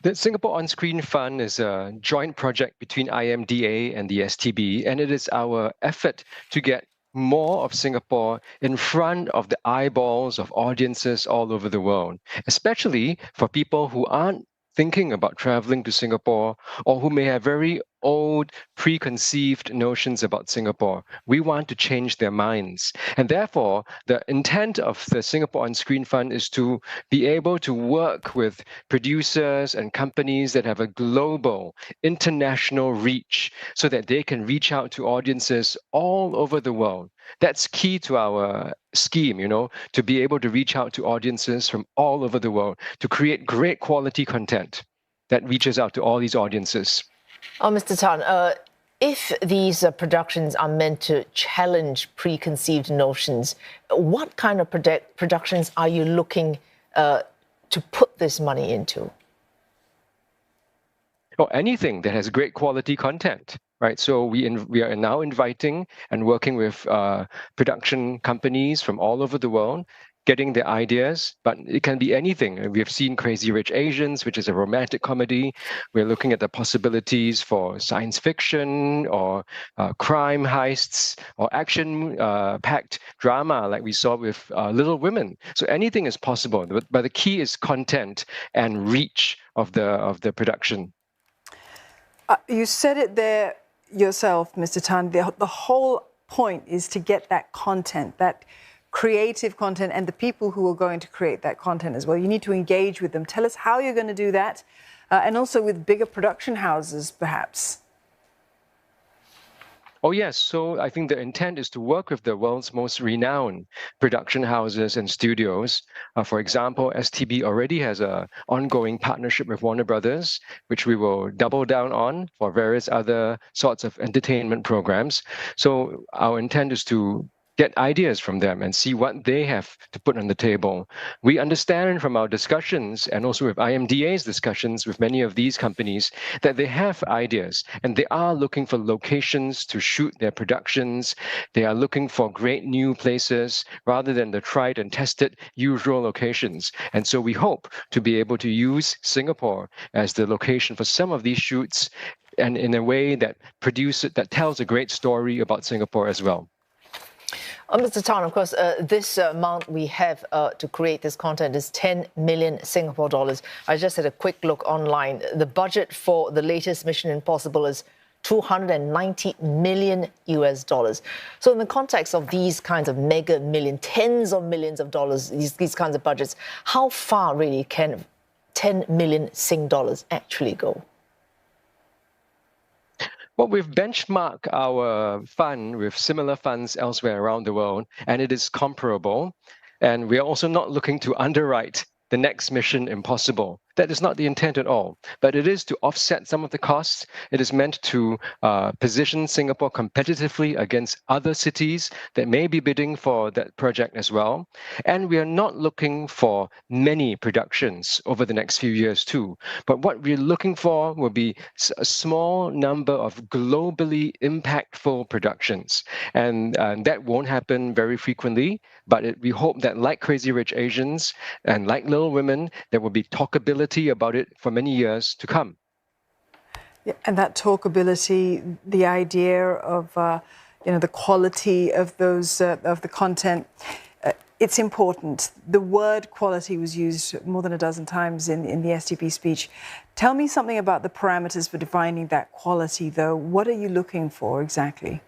The Singapore On-Screen Fund is a joint project between IMDA and the STB, and it is our effort to get more of Singapore in front of the eyeballs of audiences all over the world, especially for people who aren't thinking about traveling to Singapore or who may have very old preconceived notions about Singapore. We want to change their minds. And therefore, the intent of the Singapore On-Screen Fund is to be able to work with producers and companies that have a global, international reach so that they can reach out to audiences all over the world. That's key to our scheme, to be able to reach out to audiences from all over the world, to create great quality content that reaches out to all these audiences. Oh, Mr. Tan, if these productions are meant to challenge preconceived notions, what kind of productions are you looking to put this money into? Or anything that has great quality content. Right, so we are now inviting and working with production companies from all over the world getting their ideas, but it can be anything. We have seen Crazy Rich Asians, which is a romantic comedy. We're looking at the possibilities for science fiction or crime heists or action-packed drama like we saw with Little Women. So anything is possible, but the key is content and reach of the production. You said it there yourself, Mr. Tan. The whole point is to get that content, that creative content, and the people who are going to create that content as well. You need to engage with them. Tell us how you're going to do that, and also with bigger production houses, perhaps. Oh, yes. So I think the intent is to work with the world's most renowned production houses and studios. For example, STB already has an ongoing partnership with Warner Brothers, which we will double down on for various other sorts of entertainment programs. So our intent is to get ideas from them and see what they have to put on the table. We understand from our discussions and also with IMDA's discussions with many of these companies that they have ideas and they are looking for locations to shoot their productions. They are looking for great new places rather than the tried and tested usual locations. And so we hope to be able to use Singapore as the location for some of these shoots and in a way that tells a great story about Singapore as well. Mr. Tan, of course, this amount we have to create this content is 10 million Singapore dollars. I just had a quick look online. The budget for the latest Mission Impossible is $290 million US. So in the context of these kinds of mega million, tens of millions of dollars, these kinds of budgets, how far really can 10 million Sing dollars actually go? Well, we've benchmarked our fund with similar funds elsewhere around the world, and it is comparable. And we are also not looking to underwrite the next Mission Impossible. That is not the intent at all, but it is to offset some of the costs. It is meant to position Singapore competitively against other cities that may be bidding for that project as well. And we are not looking for many productions over the next few years too. But what we're looking for will be a small number of globally impactful productions. And that won't happen very frequently, but we hope that like Crazy Rich Asians and like Little Women, there will be talkability about it for many years to come. Yeah, and that talkability, the idea of the quality of those of the content, it's important. The word quality was used more than a dozen times in the SDP speech. Tell me something about the parameters for defining that quality, though. What are you looking for exactly?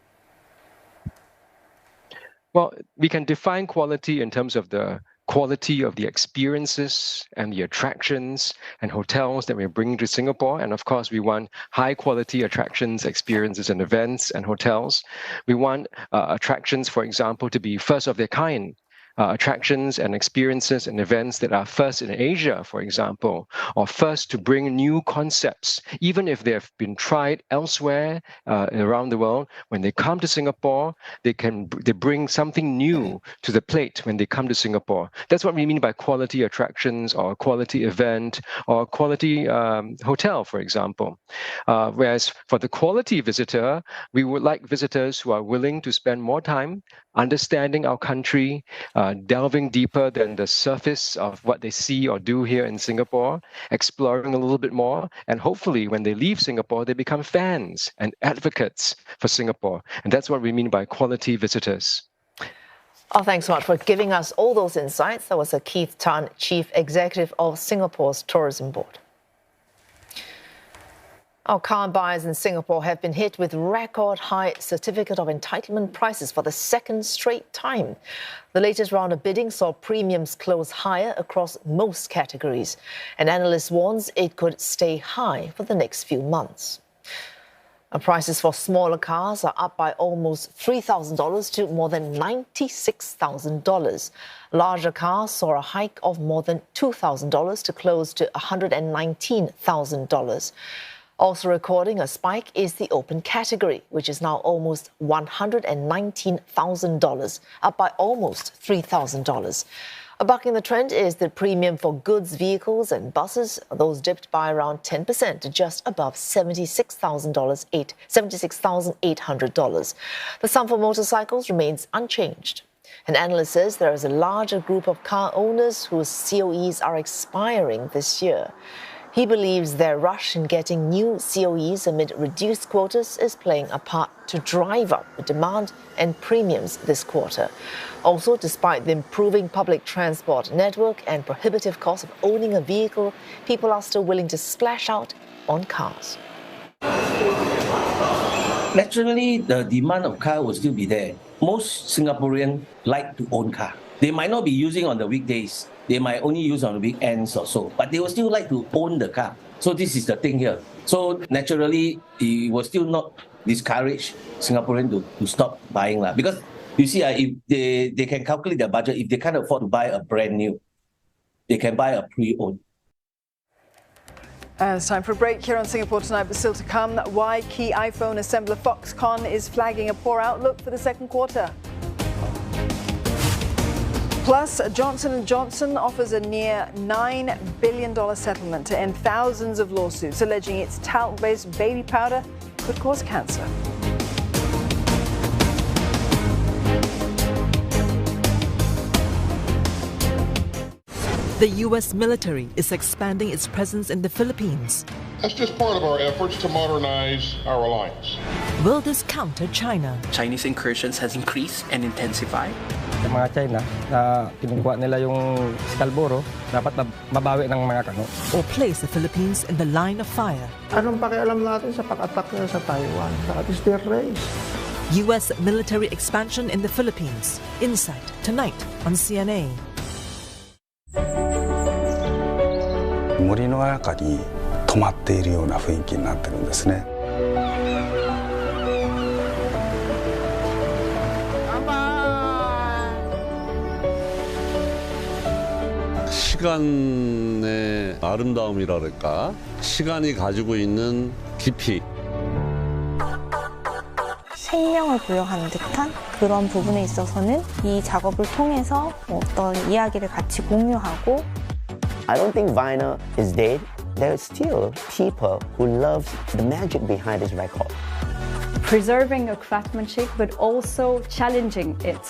Well, we can define quality in terms of the quality of the experiences and the attractions and hotels that we're bringing to Singapore. And of course, we want high quality attractions, experiences and events and hotels. We want attractions, for example, to be first of their kind. Attractions and experiences and events that are first in Asia, for example, or first to bring new concepts, even if they have been tried elsewhere around the world. When they come to Singapore, they bring something new to the plate when they come to Singapore. That's what we mean by quality attractions or quality event or quality hotel, for example. Whereas for the quality visitor, we would like visitors who are willing to spend more time understanding our country, delving deeper than the surface of what they see or do here in Singapore, exploring a little bit more, and hopefully when they leave Singapore, they become fans and advocates for Singapore. And that's what we mean by quality visitors. Oh, thanks so much for giving us all those insights. That was Keith Tan, Chief Executive of Singapore's Tourism Board. Our car buyers in Singapore have been hit with record high certificate of entitlement prices for the second straight time. The latest round of bidding saw premiums close higher across most categories. An analyst warns it could stay high for the next few months. Prices for smaller cars are up by almost $3,000 to more than $96,000. Larger cars saw a hike of more than $2,000 to close to $119,000. Also recording a spike is the open category, which is now almost $119,000, up by almost $3,000. Bucking the trend is the premium for goods vehicles and buses. Those dipped by around 10% to just above $76,800. The sum for motorcycles remains unchanged. An analyst says there is a larger group of car owners whose COEs are expiring this year. He believes their rush in getting new COEs amid reduced quotas is playing a part to drive up the demand and premiums this quarter. Also, despite the improving public transport network and prohibitive cost of owning a vehicle, people are still willing to splash out on cars. Naturally, the demand of car will still be there. Most Singaporeans like to own car. They might not be using on the weekdays. They might only use on the weekends or so, but they will still like to own the car. So this is the thing here. So naturally, it will still not discourage Singaporeans to stop buying. Because you see, if they can calculate their budget, if they can't afford to buy a brand new, they can buy a pre-owned. And it's time for a break here on Singapore Tonight, but still to come, why key iPhone assembler Foxconn is flagging a poor outlook for the second quarter. Plus, Johnson & Johnson offers a near $9 billion settlement to end thousands of lawsuits alleging its talc-based baby powder could cause cancer. The U.S. military is expanding its presence in the Philippines. That's just part of our efforts to modernize our alliance. Will this counter China? Chinese incursions has increased and intensified. Yung mga China na kinukuha nila yung Scarborough, dapat mabawi ng mga kano. Or place the Philippines in the line of fire. Anong pakialam natin sa pag-attack nila sa Taiwan? That is their race. U.S. military expansion in the Philippines. Insight tonight on CNA. 森の中に止まっているような雰囲気になってるんですね。 시간의 아름다움이랄까, 시간이 가지고 있는 깊이. 생명을 부여하는 듯한 그런 부분에 있어서는 이 작업을 통해서 어떤 이야기를 같이 공유하고. I don't think vinyl is dead. There are still people who love the magic behind this record. Preserving a craftsmanship, but also challenging it.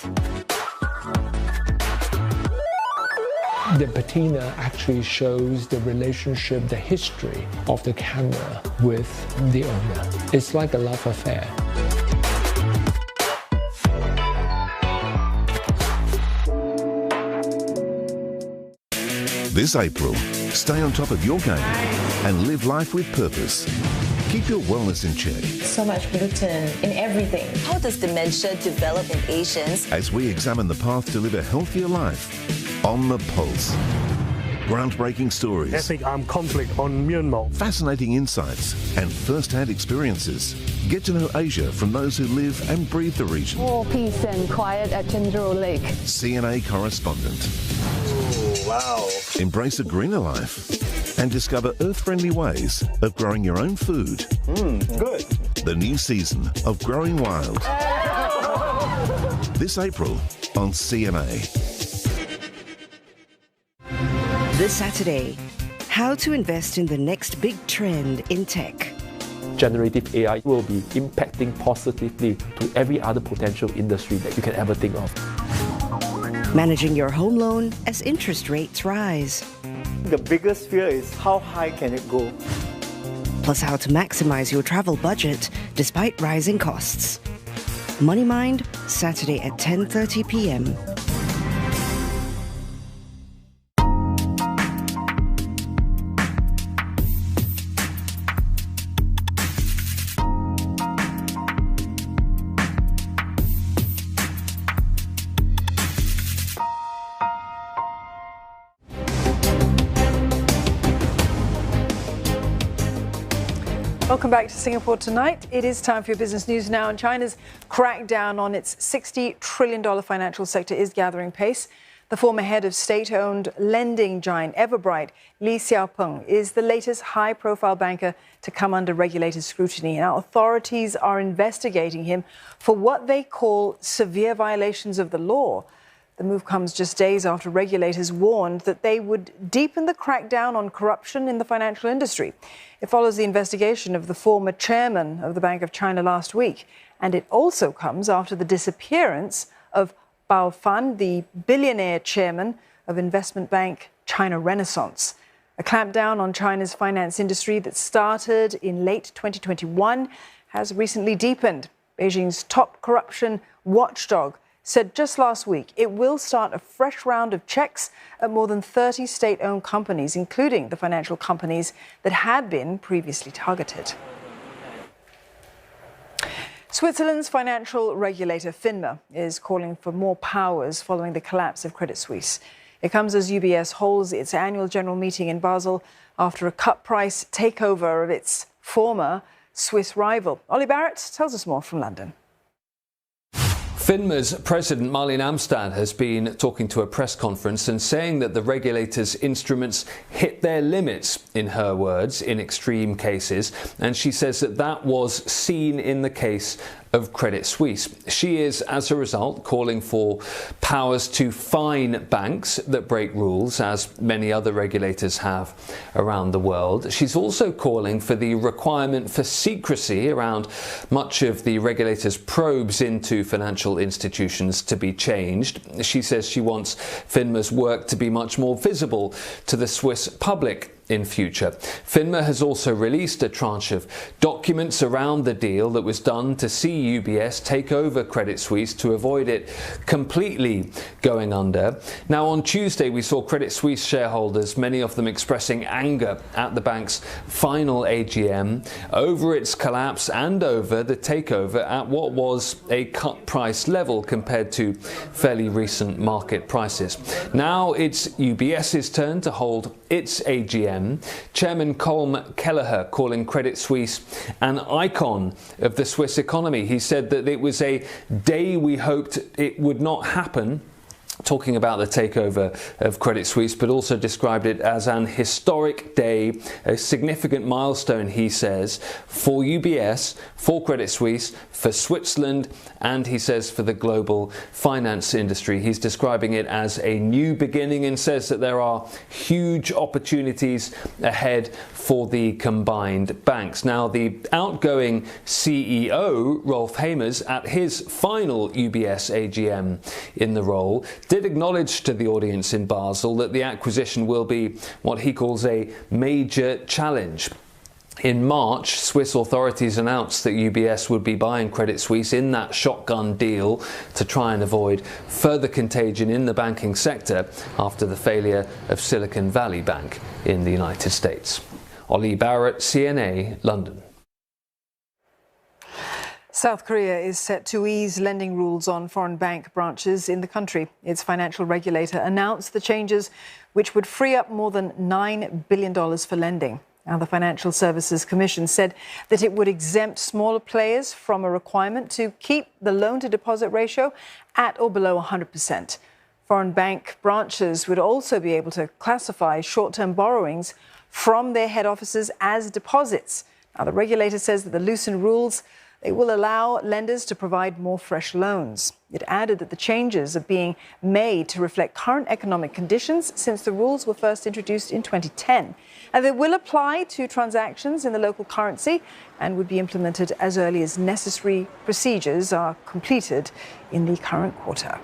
The patina actually shows the relationship, the history of the camera with the owner. It's like a love affair. This April, stay on top of your game and live life with purpose. Keep your wellness in check. So much gluten in everything. How does dementia develop in Asians? As we examine the path to live a healthier life on the pulse. Groundbreaking stories. Ethnic armed conflict on Myanmar. Fascinating insights and first-hand experiences. Get to know Asia from those who live and breathe the region. More peace and quiet at Chenjuro Lake. CNA correspondent. Ooh, wow. Embrace a greener life and discover earth-friendly ways of growing your own food. Good. The new season of Growing Wild. This April on CNA. This Saturday, how to invest in the next big trend in tech. Generative AI will be impacting positively to every other potential industry that you can ever think of. Managing your home loan as interest rates rise. The biggest fear is how high can it go? Plus how to maximize your travel budget despite rising costs. Money Mind, Saturday at 10:30 p.m. Welcome back to Singapore Tonight. It is time for your business news now, and China's crackdown on its $60 trillion financial sector is gathering pace. The former head of state-owned lending giant Everbright, Li Xiaopeng, is the latest high-profile banker to come under regulated scrutiny. Now, authorities are investigating him for what they call severe violations of the law. The move comes just days after regulators warned that they would deepen the crackdown on corruption in the financial industry. It follows the investigation of the former chairman of the Bank of China last week, and it also comes after the disappearance of Bao Fan, the billionaire chairman of investment bank China Renaissance. A clampdown on China's finance industry that started in late 2021 has recently deepened. Beijing's top corruption watchdog said just last week it will start a fresh round of checks at more than 30 state-owned companies, including the financial companies that had been previously targeted. Switzerland's financial regulator, FINMA, is calling for more powers following the collapse of Credit Suisse. It comes as UBS holds its annual general meeting in Basel after a cut-price takeover of its former Swiss rival. Ollie Barrett tells us more from London. FINMA's president, Marlene Amstad, has been talking to a press conference and saying that the regulator's instruments hit their limits, in her words, in extreme cases. And she says that that was seen in the case of Credit Suisse. She is, as a result, calling for powers to fine banks that break rules, as many other regulators have around the world. She's also calling for the requirement for secrecy around much of the regulator's probes into financial institutions to be changed. She says she wants FINMA's work to be much more visible to the Swiss public in future. FINMA has also released a tranche of documents around the deal that was done to see UBS take over Credit Suisse to avoid it completely going under. Now, on Tuesday, we saw Credit Suisse shareholders, many of them expressing anger at the bank's final AGM over its collapse and over the takeover at what was a cut price level compared to fairly recent market prices. Now it's UBS's turn to hold its AGM. Chairman Colm Kelleher calling Credit Suisse an icon of the Swiss economy. He said that it was a day we hoped it would not happen, talking about the takeover of Credit Suisse, but also described it as an historic day, a significant milestone, he says, for UBS, for Credit Suisse, for Switzerland, and he says for the global finance industry. He's describing it as a new beginning and says that there are huge opportunities ahead for the combined banks. Now, the outgoing CEO, Rolf Hamers, at his final UBS AGM in the role, did acknowledge to the audience in Basel that the acquisition will be what he calls a major challenge. In March, Swiss authorities announced that UBS would be buying Credit Suisse in that shotgun deal to try and avoid further contagion in the banking sector after the failure of Silicon Valley Bank in the United States. Ollie Barrett, CNA, London. South Korea is set to ease lending rules on foreign bank branches in the country. Its financial regulator announced the changes, which would free up more than $9 billion for lending. Now, the Financial Services Commission said that it would exempt smaller players from a requirement to keep the loan-to-deposit ratio at or below 100%. Foreign bank branches would also be able to classify short-term borrowings from their head offices as deposits. Now, the regulator says that the loosened rules, they will allow lenders to provide more fresh loans. It added that the changes are being made to reflect current economic conditions since the rules were first introduced in 2010. And they will apply to transactions in the local currency and would be implemented as early as necessary procedures are completed in the current quarter.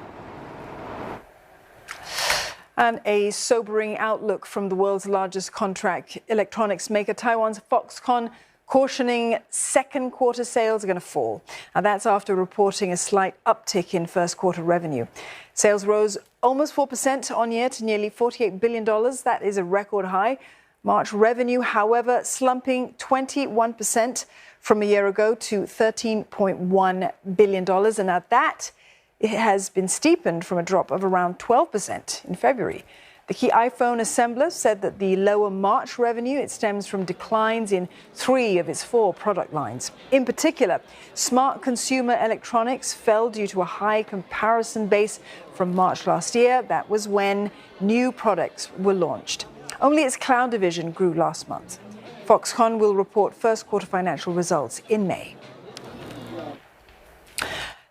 And a sobering outlook from the world's largest contract electronics maker, Taiwan's Foxconn, cautioning second quarter sales are going to fall. Now, that's after reporting a slight uptick in first quarter revenue. Sales rose almost 4% on year to nearly $48 billion. That is a record high. March revenue, however, slumping 21% from a year ago to $13.1 billion. And at that, it has been steepened from a drop of around 12% in February. The key iPhone assembler said that the lower March revenue, it stems from declines in 3 of its 4 product lines. In particular, smart consumer electronics fell due to a high comparison base from March last year. That was when new products were launched. Only its cloud division grew last month. Foxconn will report first quarter financial results in May.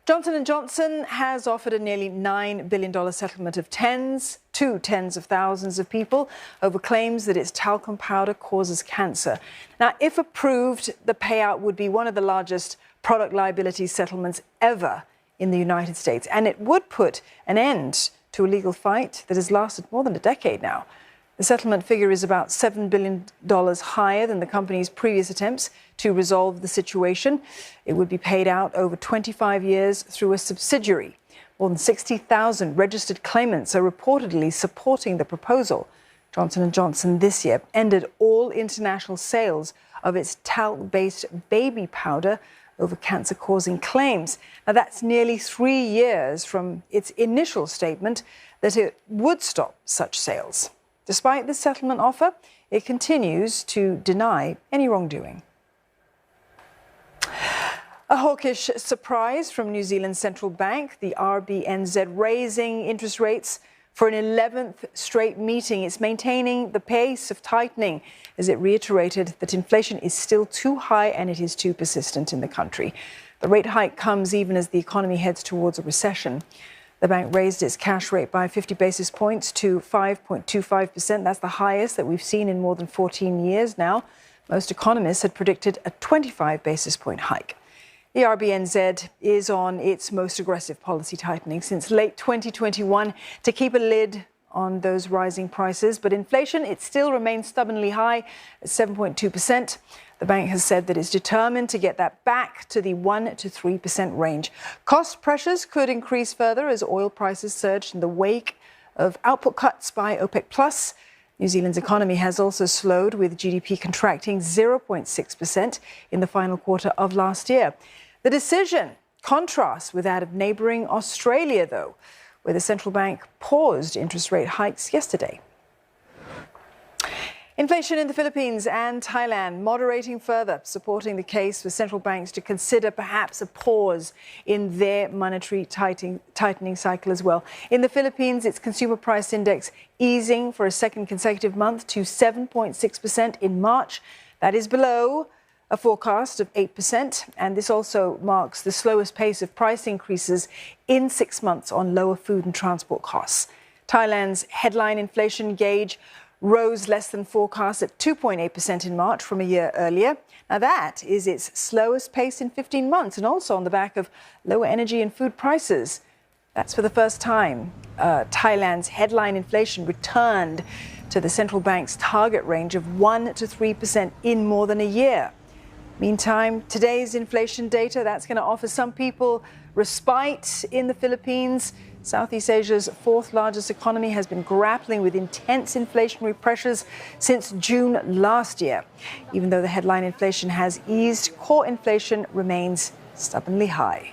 Johnson & Johnson has offered a nearly $9 billion settlement of tens of thousands of people over claims that its talcum powder causes cancer. Now, if approved, the payout would be one of the largest product liability settlements ever in the United States, and it would put an end to a legal fight that has lasted more than a decade now. The settlement figure is about $7 billion higher than the company's previous attempts to resolve the situation. It would be paid out over 25 years through a subsidiary. More than 60,000 registered claimants are reportedly supporting the proposal. Johnson & Johnson this year ended all international sales of its talc-based baby powder over cancer-causing claims. Now, that's nearly 3 years from its initial statement that it would stop such sales. Despite the settlement offer, it continues to deny any wrongdoing. A hawkish surprise from New Zealand's central bank, the RBNZ, raising interest rates for an 11th straight meeting. It's maintaining the pace of tightening as it reiterated that inflation is still too high and it is too persistent in the country. The rate hike comes even as the economy heads towards a recession. The bank raised its cash rate by 50 basis points to 5.25%. That's the highest that we've seen in more than 14 years now. Most economists had predicted a 25 basis point hike. The RBNZ is on its most aggressive policy tightening since late 2021 to keep a lid on those rising prices. But inflation, it still remains stubbornly high at 7.2%. The bank has said that it's determined to get that back to the 1 to 3% range. Cost pressures could increase further as oil prices surged in the wake of output cuts by OPEC+. New Zealand's economy has also slowed, with GDP contracting 0.6% in the final quarter of last year. The decision contrasts with that of neighbouring Australia, though, where the central bank paused interest rate hikes yesterday. Inflation in the Philippines and Thailand moderating further, supporting the case for central banks to consider perhaps a pause in their monetary tightening cycle as well. In the Philippines, its consumer price index easing for a second consecutive month to 7.6% in March. That is below a forecast of 8%, and this also marks the slowest pace of price increases in 6 months on lower food and transport costs. Thailand's headline inflation gauge rose less than forecast at 2.8% in March from a year earlier. Now, that is its slowest pace in 15 months, and also on the back of lower energy and food prices. That's for the first time Thailand's headline inflation returned to the central bank's target range of 1 to 3% in more than a year. Meantime, today's inflation data, that's going to offer some people respite in the Philippines. Southeast Asia's fourth largest economy has been grappling with intense inflationary pressures since June last year. Even though the headline inflation has eased, core inflation remains stubbornly high.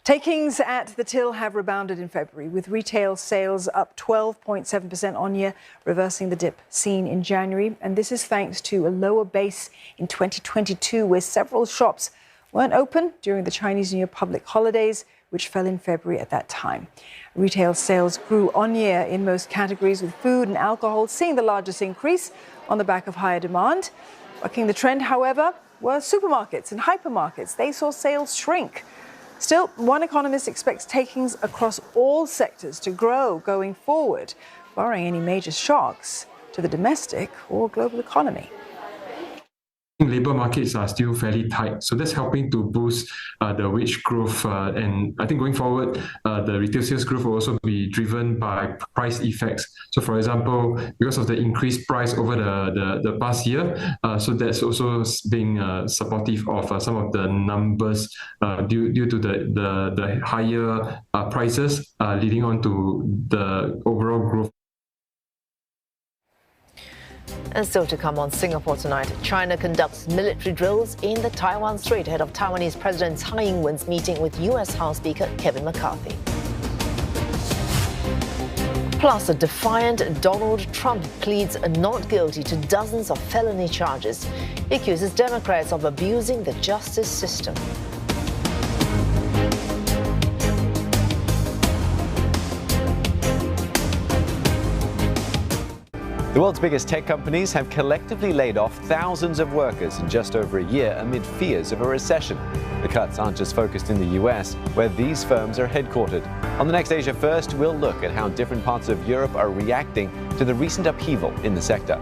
Takings at the till have rebounded in February, with retail sales up 12.7% on year, reversing the dip seen in January. And this is thanks to a lower base in 2022, where several shops weren't open during the Chinese New Year public holidays, which fell in February at that time. Retail sales grew on year in most categories, with food and alcohol seeing the largest increase on the back of higher demand. Bucking the trend, however, were supermarkets and hypermarkets. They saw sales shrink. Still, one economist expects takings across all sectors to grow going forward, barring any major shocks to the domestic or global economy. Labour markets are still fairly tight, so that's helping to boost the wage growth, and I think going forward the retail sales growth will also be driven by price effects. So for example, because of the increased price over the past year, so that's also being supportive of some of the numbers due to the higher prices leading on to the overall growth. And still to come on Singapore tonight, China conducts military drills in the Taiwan Strait ahead of Taiwanese President Tsai Ing-wen's meeting with US House Speaker Kevin McCarthy. Plus, a defiant Donald Trump pleads not guilty to dozens of felony charges. He accuses Democrats of abusing the justice system. The world's biggest tech companies have collectively laid off thousands of workers in just over a year amid fears of a recession. The cuts aren't just focused in the US, where these firms are headquartered. On the next Asia First, we'll look at how different parts of Europe are reacting to the recent upheaval in the sector.